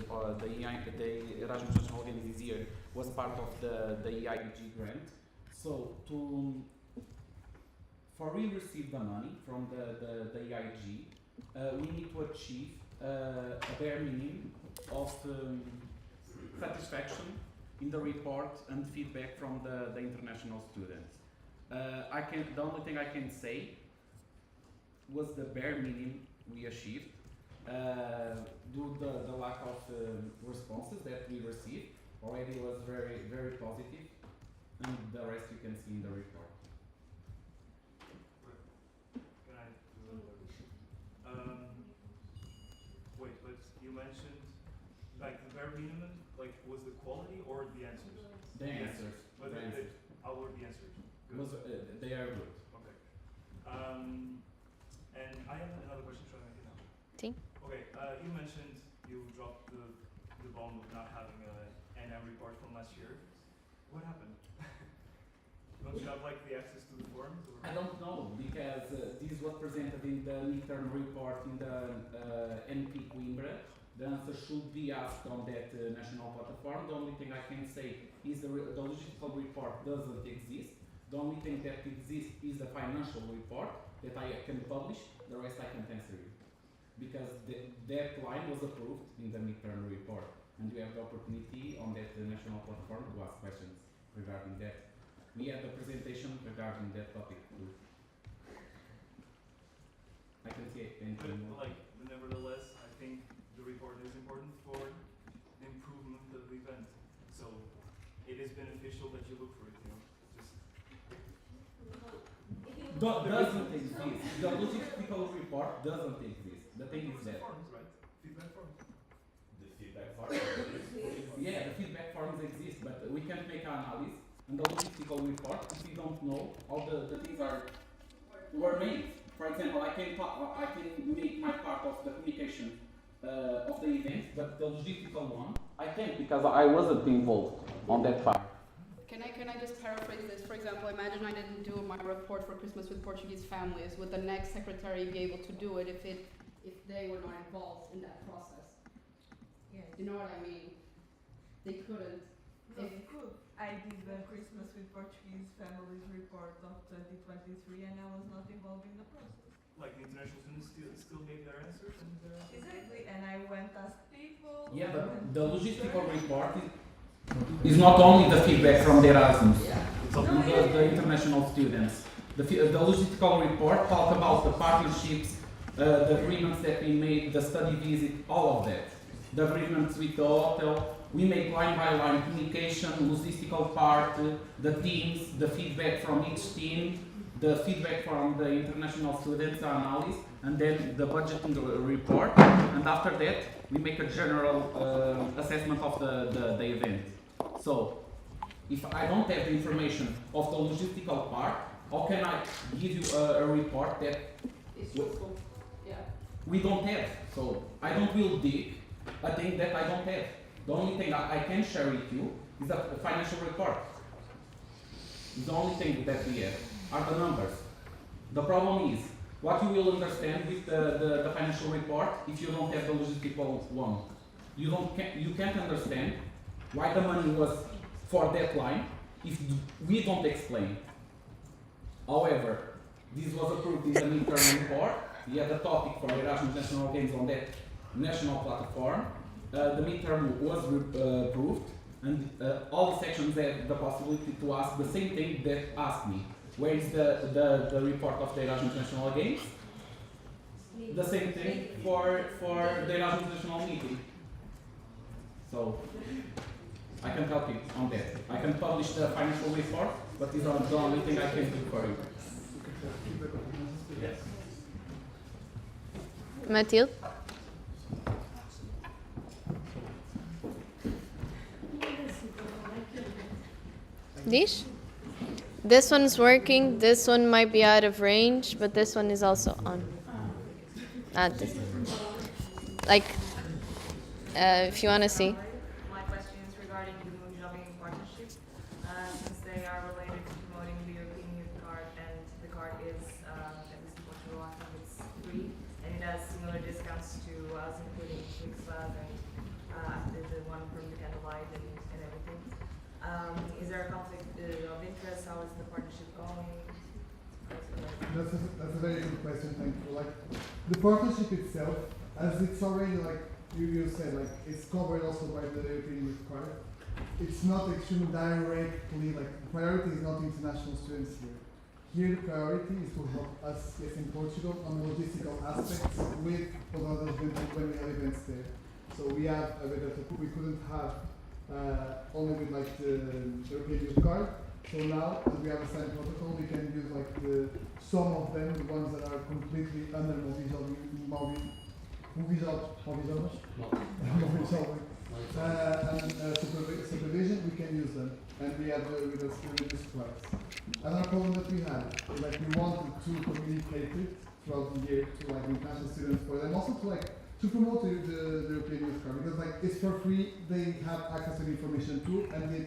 Erasmus National Games this year was part of the EIG grant. So for we receive the money from the EIG, we need to achieve a bare minimum of satisfaction in the report and feedback from the international students. The only thing I can say was the bare minimum we achieved due to the lack of responses that we received. Already was very, very positive, and the rest you can see in the report. Can I do another question? Wait, but you mentioned like the bare minimum, like was the quality or the answers? The answers. But The answers. how were the answers? Was, they are good. Okay. And I have another question. Should I make it now? Sim. Okay. You mentioned you dropped the bomb of not having an NM report from last year. What happened? Don't you have like the access to the forms? Or? I don't know, because this was presented in the midterm report in the NP Coimbra. The answer should be asked on that national platform. The only thing I can say is the logistical report doesn't exist. The only thing that exists is the financial report that I can publish. The rest I can't answer you, because that line was approved in the midterm report, and you have the opportunity on that national platform to ask questions regarding that. We had a presentation regarding that topic too. I can see anything more. But like, nevertheless, I think the report is important for the improvement of the event. So it is beneficial that you look for it, you know. Just Doesn't exist. The logistical report doesn't exist. The thing is that. forms, right? Feedback forms. The feedback part. Yeah, the feedback forms exist, but we can't make an analysis and the logistical report if we don't know how the things were made. For example, I can make my part of the communication of the event, but the logistical one I can't, because I wasn't involved on that part. Can I just paraphrase this? For example, imagine I didn't do my report for Christmas with Portuguese families. Would the next secretary be able to do it if they were not involved in that process? Yes. You know what I mean? They couldn't. I did the Christmas with Portuguese families report of 2023 and I was not involved in the process. Like the international students still gave their answers and their Exactly, and I went ask people. Yeah, I but went the to logistical research. report is not only the feedback from the Erasmus, Yeah. it's also the international students. The logistical report talk about the partnerships the agreements that we made, the study visit, all of that. The agreements with the hotel, we make line by line communication, logistical part, the teams, the feedback from each team, the feedback from the international students analysis, and then the budgeting report. And after that, we make a general assessment of the event. So, if I don't have the information of the logistical part, how can I give you a report that It's truthful. Yeah. we don't have? So, I don't will dig a thing that I don't have. The only thing I can share with you is a financial report. The only thing that we have are the numbers. The problem is, what you will understand with the financial report if you don't have the logistical one. You can't understand why the money was for that line if we don't explain. However, this was approved in the midterm report. We had a topic for Erasmus National Games on that national platform. The midterm was approved, and all the sections had the possibility to ask the same thing that asked me. Where is the report of the Erasmus National Games? The same thing for the Erasmus National meeting. So, I can help you on that. I can publish the financial report, but it's not the only thing I can do for you. Yes. Matilde? Dish? This one's working, this one might be out of range, but this one is also on. This. Like, if you want to see. My question is regarding the movie shopping partnership, since they are related to promoting the European Youth Card, and the card is, at least in Portugal, I think it's free, and it has similar discounts to us, including Flixbus and the one from the Candlelight and everything. Is there a conflict of interest? How is the partnership going? That's a very good question, thank you. Like, the partnership itself, as it's already like you said, like it's covered also by the European Youth Card. It's not extremely directly, like the priority is not international students here. Here the priority is to help us, yes, in Portugal on logistical aspects with others when we have events there. So we have a bit of we couldn't have only with like the European Youth Card. So now that we have a signed protocol, we can use like some of them, the ones that are completely under supervision, we can use them, and we have with us reduced price. Another problem that we had is like we wanted to communicate it throughout the year to like international students for them, also to like to promote the European Youth Card, because like it's for free, they have access to the information too, and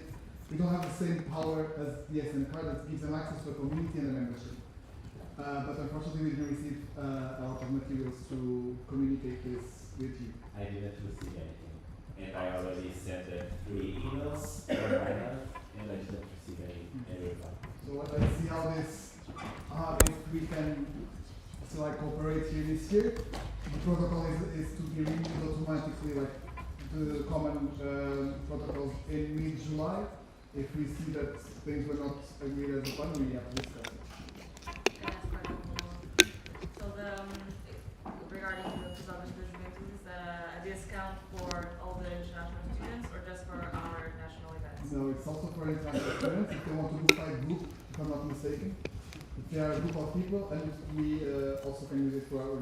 we don't have the same power as the SN card that gives them access to a community and a membership. But unfortunately, we didn't receive a lot of materials to communicate this with you. I didn't receive anything, and I already sent 3 emails for my life, and I didn't receive any reply. So let's see how this, if we can still like cooperate here this year. The protocol is to be renewed automatically, like the common protocols in mid-July. If we see that things were not agreed as a fund, we have to discuss it. So regarding the Jovens da Juventude, is that a discount for all the international students or just for our national events? No, it's also for international students. If they want to book by group, if I'm not mistaken. If they are a group of people, and we also can use it for our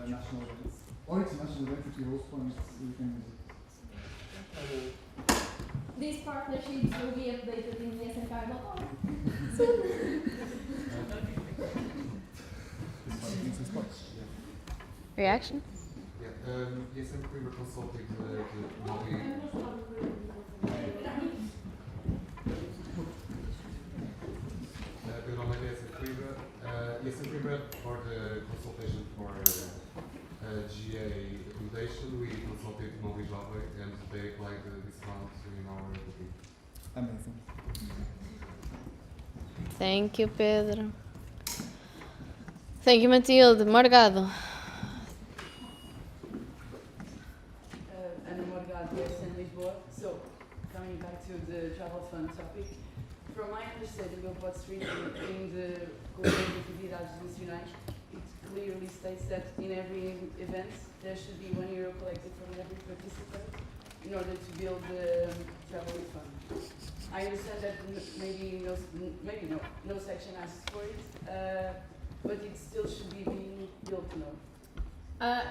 national events. Or international events, if we host one, we can use it. These partnerships will be updated in the SNCard.org. Reaction? Yeah, yes, we were consulting the Mobi. Meu nome é Yesen Coimbra. Yesen Coimbra for the consultation for GA accommodation. We consulted Mobi Jovem and they applied the discount in our booking. Amazing. Thank you, Pedro. Thank you, Matilde. Morgado. Ana Morgado, in Lisboa. So, coming back to the travel fund topic, from my understanding of what's written in the Conselho de Atividades Nacionais, it clearly states that in every event there should be €1 collected from every participant in order to build the travel fund. I understand that no section asks for it, but it still should be being built now.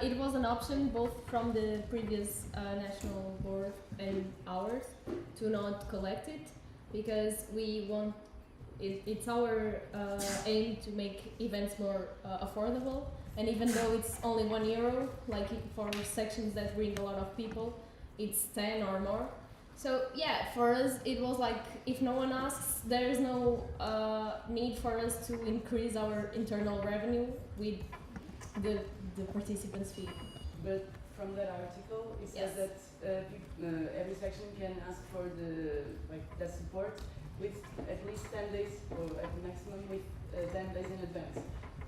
It was an option both from the previous national board and ours to not collect it because we want it's our aim to make events more affordable, and even though it's only €1, like for sections that bring a lot of people, it's 10 or more. So yeah, for us it was like if no one asks, there is no need for us to increase our internal revenue with the participants' fee. But from that article, it says Yes. that every section can ask for that support with at least 10 days, or at the maximum with 10 days in advance.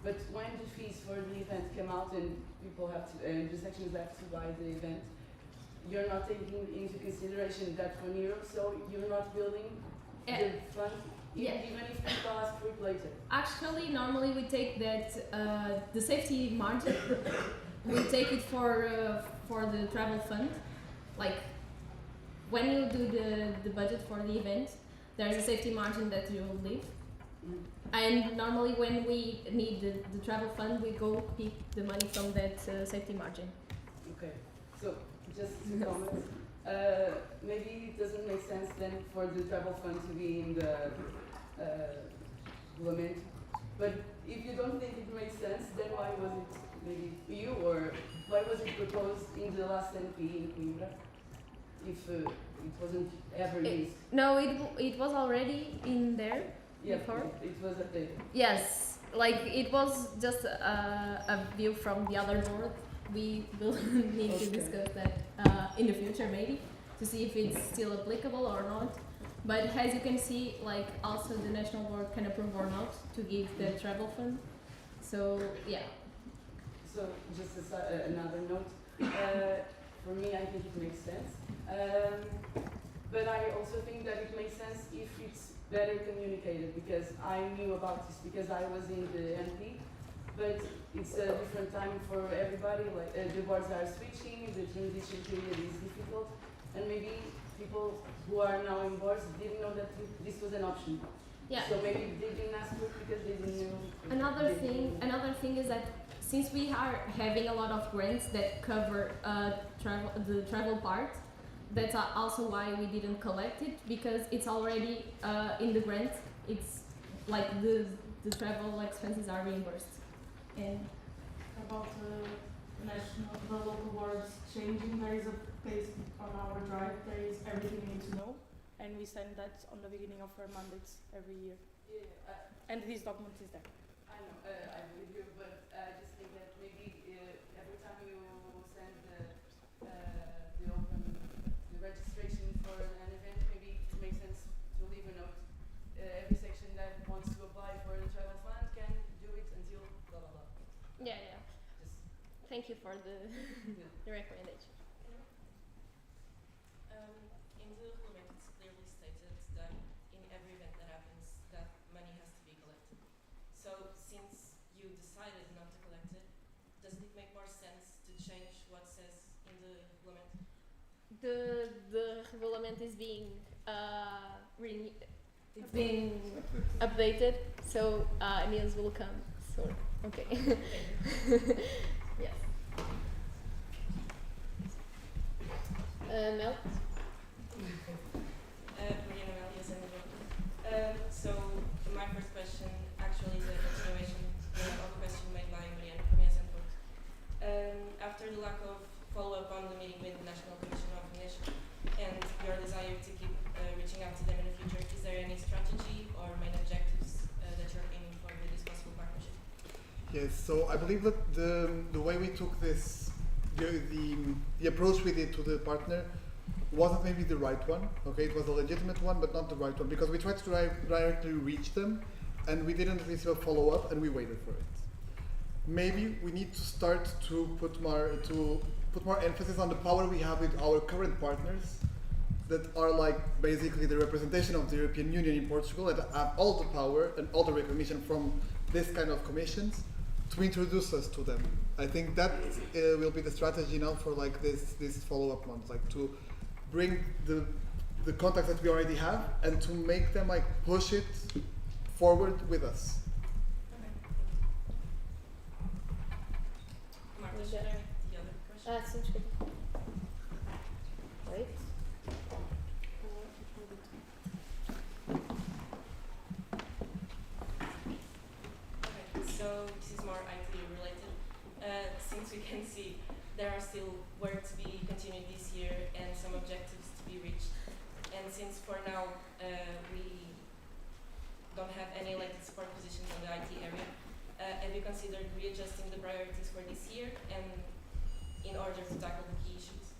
But when the fees for the event come out and people have to, and the sections have to buy the event, you're not taking into consideration that €1, so you're not building the fund, even if people ask for it later. Actually, normally we take that the safety margin. We take it for the travel fund. Like when you do the budget for the event, there is a safety margin that you will leave. And normally when we need the travel fund, we go pick the money from that safety margin. Okay, so just to comment, maybe it doesn't make sense then for the travel fund to be in the lament. But if you don't think it makes sense, then why was it maybe you, or why was it proposed in the last NP in Coimbra if it wasn't ever used? No, it was already in there before. It was updated. Yes, like it was just a view from the other board. We will need to discuss that in the future maybe to see if it's still applicable or not. But as you can see, like also the national board can approve or not to give the travel fund. So yeah. So just as another note, for me I think it makes sense. But I also think that it makes sense if it's better communicated, because I knew about this because I was in the MP, but it's a different time for everybody, like the boards are switching, the transition period is difficult, and maybe people who are now in boards didn't know that this was an option. Yeah. So maybe they didn't ask for it because they didn't know. Another thing is that since we are having a lot of grants that cover the travel part, that's also why we didn't collect it, because it's already in the grant. It's like the travel expenses are reimbursed. And about the local boards changing, there is a page on our drive, there is everything you need to know, and we send that on the beginning of our mandates every year. And this document is there. I know, I believe you, but I just think that maybe every time you send the registration for an event, maybe it makes sense to leave a note. Every section that wants to apply for the travel fund can do it until blah blah blah. yeah. Thank you for the recommendation. In the regulation, it's clearly stated that in every event that happens, that money has to be collected. So since you decided not to collect it, doesn't it make more sense to change what says in the regulation? The regulation is being it's being updated, so news will come soon. Okay. Yes. Mel? So my first question actually is a continuation of a question made by Mariana from Yesenport. After the lack of follow-up on the meeting with the National Commission of Aviation and your desire to keep reaching out to them in the future, is there any strategy or main objectives that you're aiming for with this possible partnership? Yes, so I believe that the way we took this, the approach we did to the partner wasn't maybe the right one. Okay, it was a legitimate one, but not the right one, because we tried to directly reach them, and we didn't receive a follow-up, and we waited for it. Maybe we need to start to put more emphasis on the power we have with our current partners, that are like basically the representation of the European Union in Portugal, that have all the power and all the recognition from this kind of commissions, to introduce us to them. I think that will be the strategy now for like this follow-up month, like to bring the contacts that we already have and to make them like push it forward with us. Marta, should I read the other question? Sim, desculpa. Wait. Okay, so this is more IT related. Since we can see there are still work to be continued this year and some objectives to be reached, and since for now we don't have any elected support positions on the IT area, have you considered readjusting the priorities for this year and in order to tackle the key issues?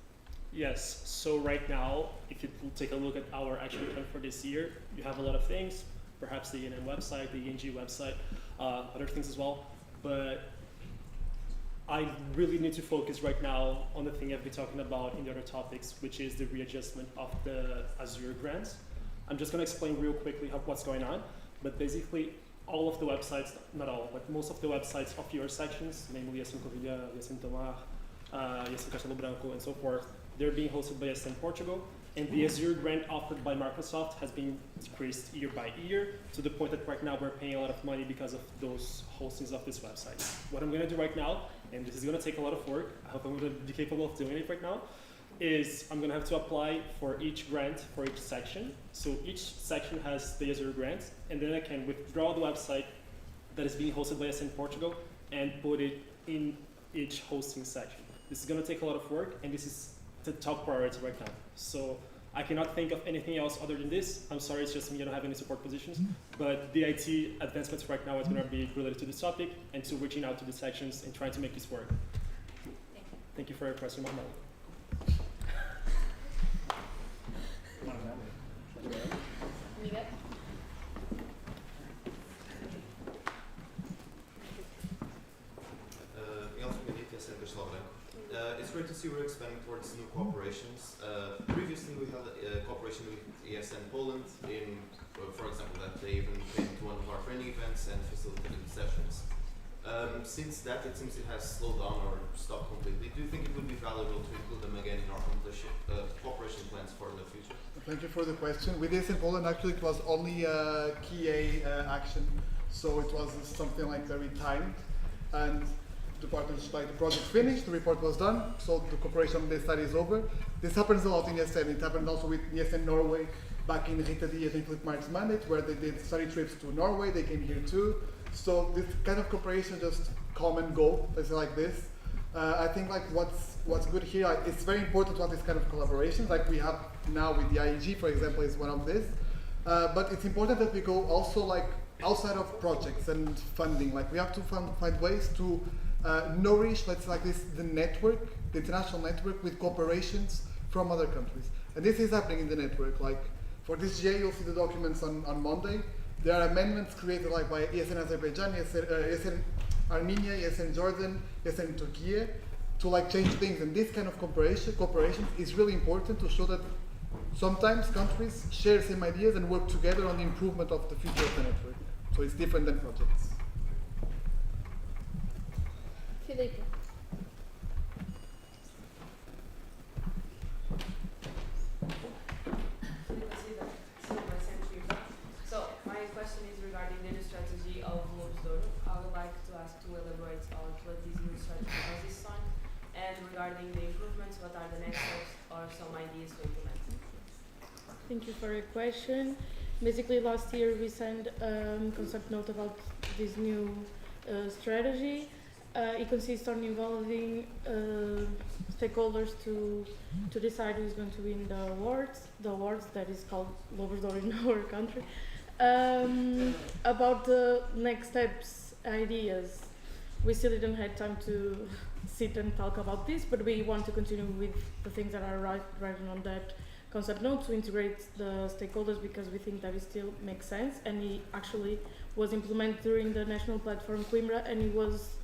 Yes, so right now, if you take a look at our action plan for this year, you have a lot of things, perhaps the ENM website, the ENG website, other things as well, but I really need to focus right now on the thing I've been talking about in the other topics, which is the readjustment of the Azure grants. I'm just going to explain real quickly what's going on, but basically all of the websites, not all, but most of the websites of your sections, namely LXXII, Tomar, LXXII Castelo Branco, and so forth, they're being hosted by LXXII Portugal, and the Azure grant offered by Microsoft has been decreased year by year to the point that right now we're paying a lot of money because of those hostings of this website. What I'm going to do right now, and this is going to take a lot of work, I hope I'm going to be capable of doing it right now, is I'm going to have to apply for each grant for each section. So each section has the Azure grant, and then I can withdraw the website that is being hosted by LXXII Portugal and put it in each hosting section. This is going to take a lot of work, and this is the top priority right now. So I cannot think of anything else other than this. I'm sorry, it's just me, I don't have any support positions. But the IT advancements right now is going to be related to this topic and to reaching out to the sections and trying to make this work. Thank you for your question, Mohammed. Miguel? It's great to see we're expanding towards new cooperations. Previously, we had a cooperation with ESN Poland in, for example, that they even came to one of our training events and facilitated sessions. Since that, it seems it has slowed down or stopped completely. Do you think it would be valuable to include them again in our cooperation plans for the future? Thank you for the question. With ESN Poland, actually, it was only a key action, so it was something like very timed. And the project finished, the report was done, so the cooperation on this side is over. This happens a lot in ESN. It happened also with ESN Norway back in Rita Diaz and Philip Mark's mandate, where they did study trips to Norway. They came here too. So this kind of cooperation just come and go, let's say like this. I think like what's good here, like, it's very important to have this kind of collaborations, like we have now with the IEG, for example, is one of this. But it's important that we go also like outside of projects and funding. Like we have to find ways to nourish, let's say like this, the network, the international network with cooperations from other countries. And this is happening in the network. Like for this GA, you'll see the documents on Monday. There are amendments created like by ESN Azerbaijan, ESN Armenia, ESN Jordan, ESN Turkey, to like change things. And this kind of cooperation is really important to show that sometimes countries share the same ideas and work together on the improvement of the future of the network. So it's different than projects. Filipe. So my question is regarding the new strategy of Lobos d'Ouro. I would like to ask to elaborate on what this new strategy consists on, and regarding the improvements, what are the next steps or some ideas to implement? Thank you for your question. Basically, last year we signed a concept note about this new strategy. It consists on involving stakeholders to decide who is going to win the awards that is called Lobos d'Ouro in our country. About the next steps, ideas, we still didn't have time to sit and talk about this, but we want to continue with the things that are written on that concept note to integrate the stakeholders, because we think that it still makes sense, and it actually was implemented during the national platform Coimbra, and it was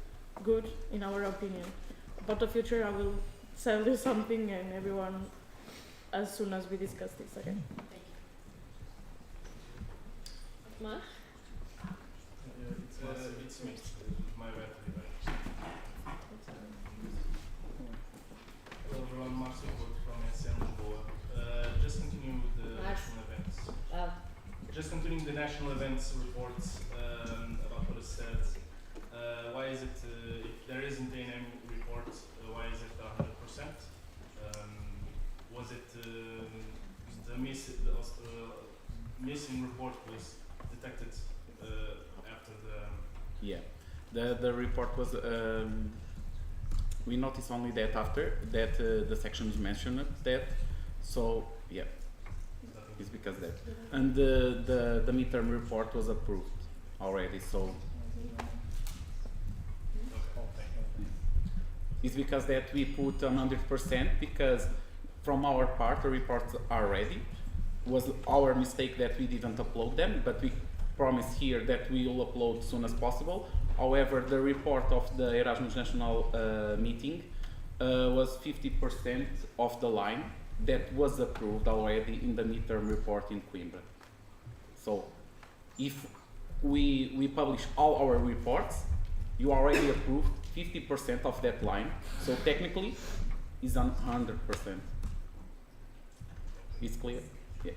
good in our opinion. About the future, I will tell you something and everyone as soon as we discuss this again. Thank you. Tomar? It's mixed. My relatively Tomar from SN Lisboa. Just continuing with the national events. Just continuing the national events reports about what is said. Why is it, if there isn't an AM report, why is it 100%? Was it the missing report was detected after the... Yeah, the report was, we noticed only that after that the sections mentioned that, so yeah, it's because that. And the midterm report was approved already, so it's because that we put 100% because from our part the reports are ready. Was our mistake that we didn't upload them, but we promise here that we will upload as soon as possible. However, the report of the Erasmus National meeting was 50% of the line that was approved already in the midterm report in Coimbra. So if we publish all our reports, you already approved 50% of that line, so technically it's 100%. It's clear? Yeah.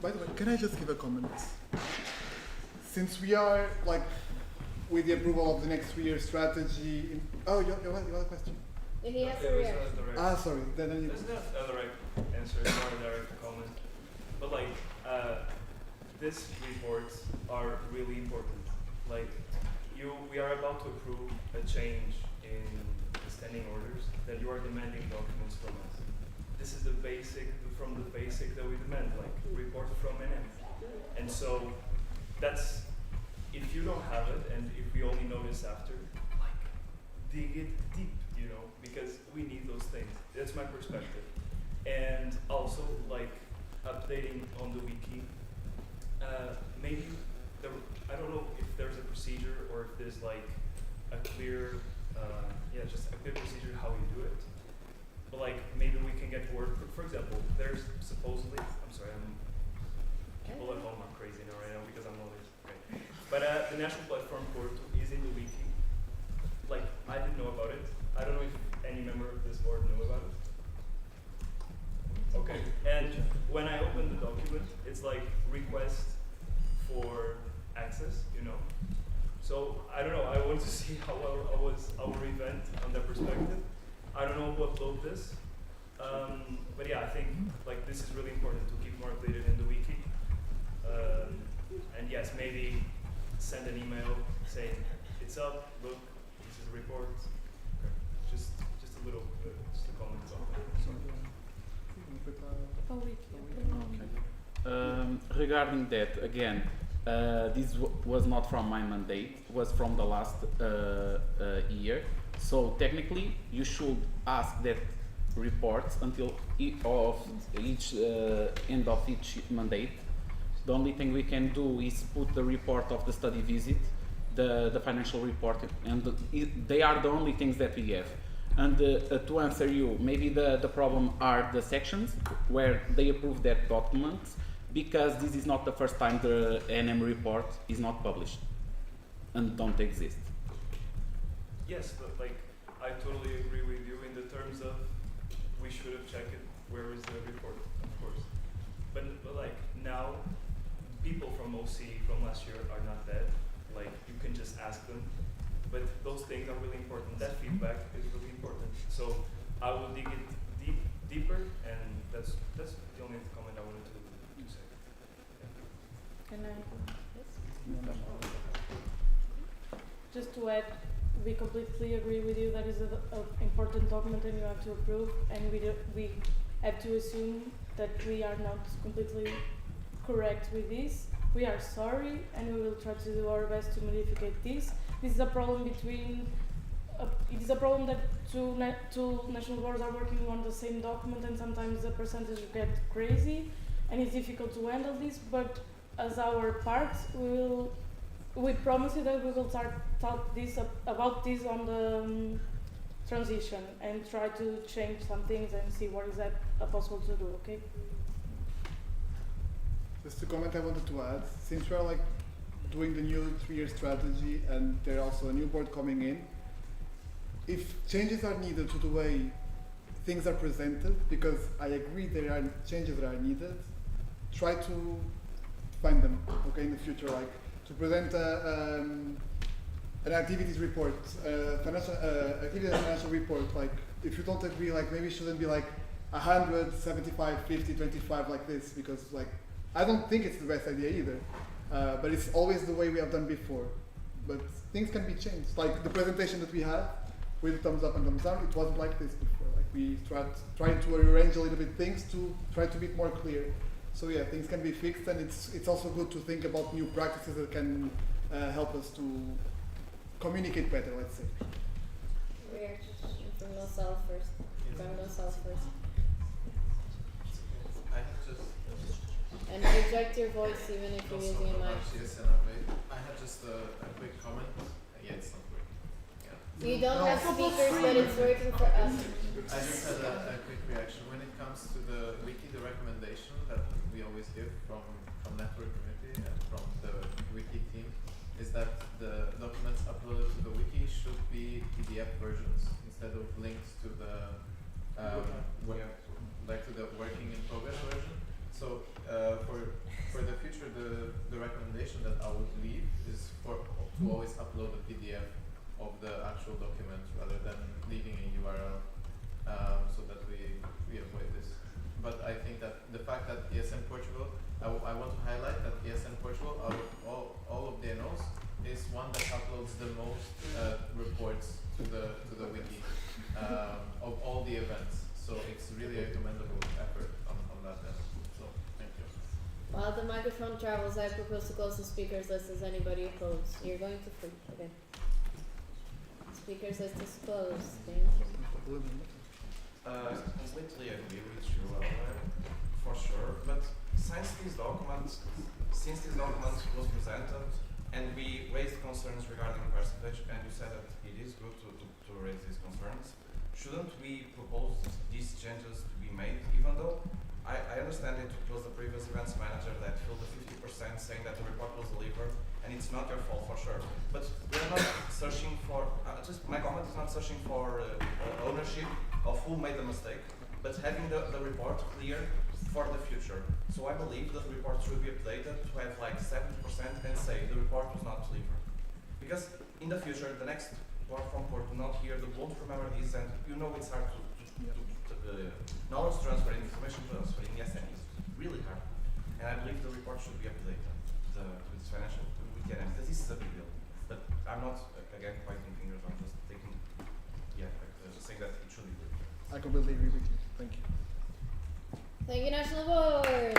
By the way, can I just give a comment? Since we are like with the approval of the next 3-year strategy, oh, you had a question? He has Okay, to this react. is the direct- Ah, sorry. Then I need It's not a direct answer, it's not a direct comment. But like, these reports are really important. Like, we are about to approve a change in the standing orders that you are demanding documents from us. This is the basic, from the basic that we demand, like report from NM. And so that's, if you don't have it and if we only notice after, like dig it deep, you know, because we need those things. That's my perspective. And also like updating on the wiki. Maybe I don't know if there's a procedure or if there's like a clear, just a clear procedure how we do it. But like maybe we can get word. For example, there's supposedly. I'm sorry, people at home are crazy now right now because I'm always okay. But the national platform portal is in the wiki. Like I didn't know about it. I don't know if any member of this board knew about it. Okay, and when I open the document, it's like request for access, you know. So I don't know. I want to see how well was our event on that perspective. I don't know who upload this, but yeah, I think like this is really important to keep more updated in the wiki. And yes, maybe send an email saying it's up. Look, this is a report. Okay. Just a little, just a comment on that. Sorry. Regarding that, again, this was not from my mandate, was from the last year. So technically, you should ask that reports until each end of each mandate. The only thing we can do is put the report of the study visit, the financial report, and they are the only things that we have. And to answer you, maybe the problem are the sections where they approve that document, because this is not the first time the NM report is not published and don't exist. Yes, but like I totally agree with you in the terms of we should have checked it. Where is the report, of course. But like now, people from OC from last year are not dead. Like you can just ask them. But those things are really important. That feedback is really important. So I will dig it deeper, and that's the only comment I wanted to say. Yeah. Can I? Yes. Just to add, we completely agree with you. That is an important document, and you have to approve. And we have to assume that we are not completely correct with this. We are sorry, and we will try to do our best to modify this. This is a problem between. It is a problem that two national boards are working on the same document, and sometimes the percentage get crazy, and it's difficult to handle this. But as our part, we promise you that we will talk about this on the transition and try to change some things and see what is that possible to do. Okay. Just a comment I wanted to add, since we are like doing the new 3-year strategy, and there's also a new board coming in. If changes are needed to the way things are presented, because I agree there are changes that are needed, try to find them, okay, in the future, like to present an activities report, financial activities and financial report. Like, if you don't agree, like maybe it shouldn't be like 100, 75, 50, 25 like this, because like I don't think it's the best idea either. But it's always the way we have done before. But things can be changed. Like the presentation that we had with thumbs up and thumbs down, it wasn't like this before. Like we tried to arrange a little bit things to try to be more clear. So yeah, things can be fixed, and it's also good to think about new practices that can help us to communicate better, let's say. From Gonçalo first. I have just And project your voice even if you're using a mic. I had just a quick comment. Yeah, it's not working. Yeah. You don't have speakers, but it's working for us. I just had a quick reaction. When it comes to the wiki, the recommendation that we always give from network community and from the wiki team is that the documents uploaded to the wiki should be PDF versions instead of links to the like to the working in progress version. So for the future, the recommendation that I would leave is to always upload the PDF of the actual document rather than leaving a URL, so that we avoid this. But I think that the fact that ESN Portugal, I want to highlight that ESN Portugal, out of all of the NOs, is one that uploads the most reports to the wiki of all the events. So it's really a commendable effort on that end. So thank you. While the microphone travels, I propose to close the speakers list. Is anybody opposed? You're going to free. Okay. Speakers list is closed. Thank you. Completely agree with you, for sure. But since this document was presented and we raised concerns regarding percentage, and you said that it is good to raise these concerns, shouldn't we propose these changes to be made? Even though I understand it was the previous events manager that filled the 50% saying that the report was delivered, and it's not your fault for sure. But we're not searching for, my comment is not searching for ownership of who made the mistake, but having the report clear for the future. So I believe that the report should be updated to have like 70% and say the report was not delivered. Because in the future, the next board from Porto not here, they won't remember this, and you know it's hard to knowledge transfer and information transfer in SN is really hard. And I believe the report should be updated to this financial weekend, because this is a big deal. But I'm not, again, pointing fingers, I'm just taking, saying that it should be good. I completely agree with you. Thank you. Thank you, National Board.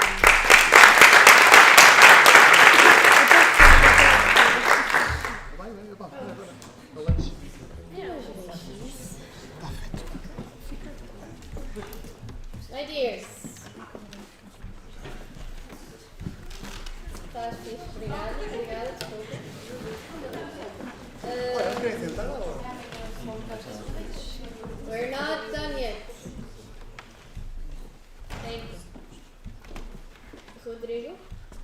My dears. Estás fixe? Obrigada, desculpa. We're not done yet. Thank you. Rodrigo,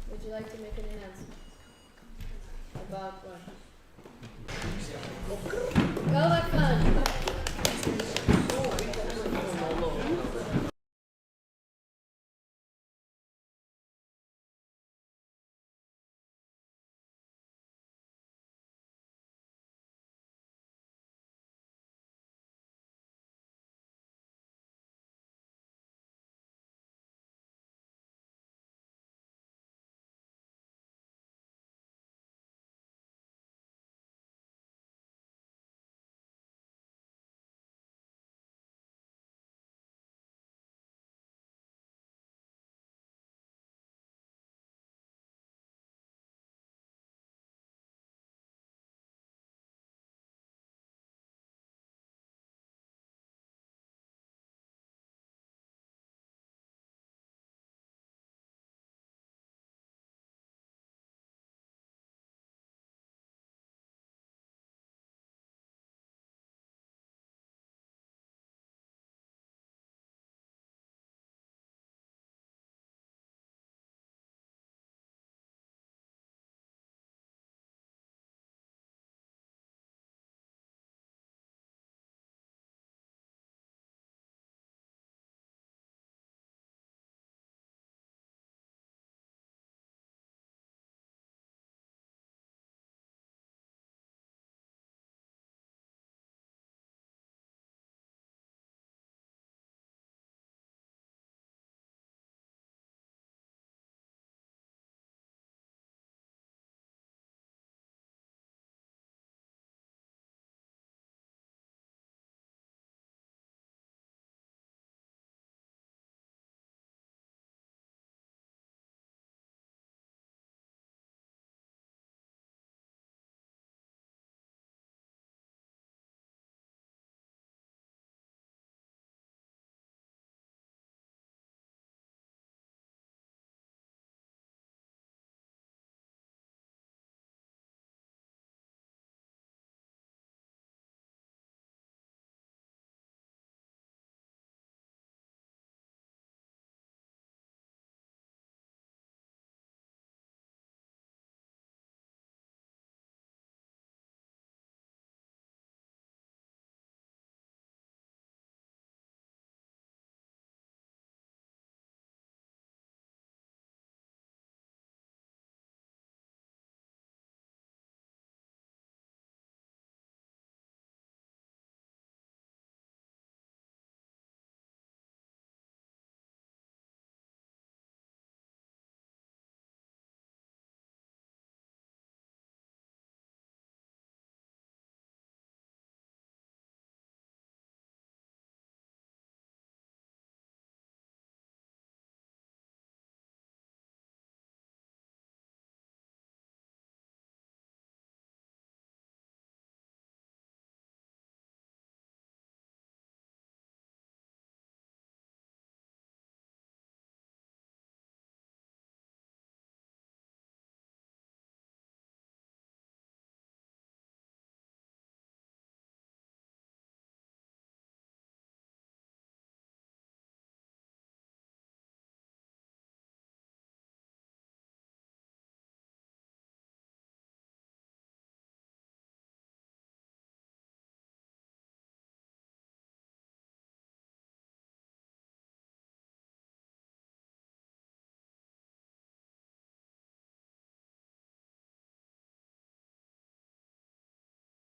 would you like to make an announcement? About what? Go have fun.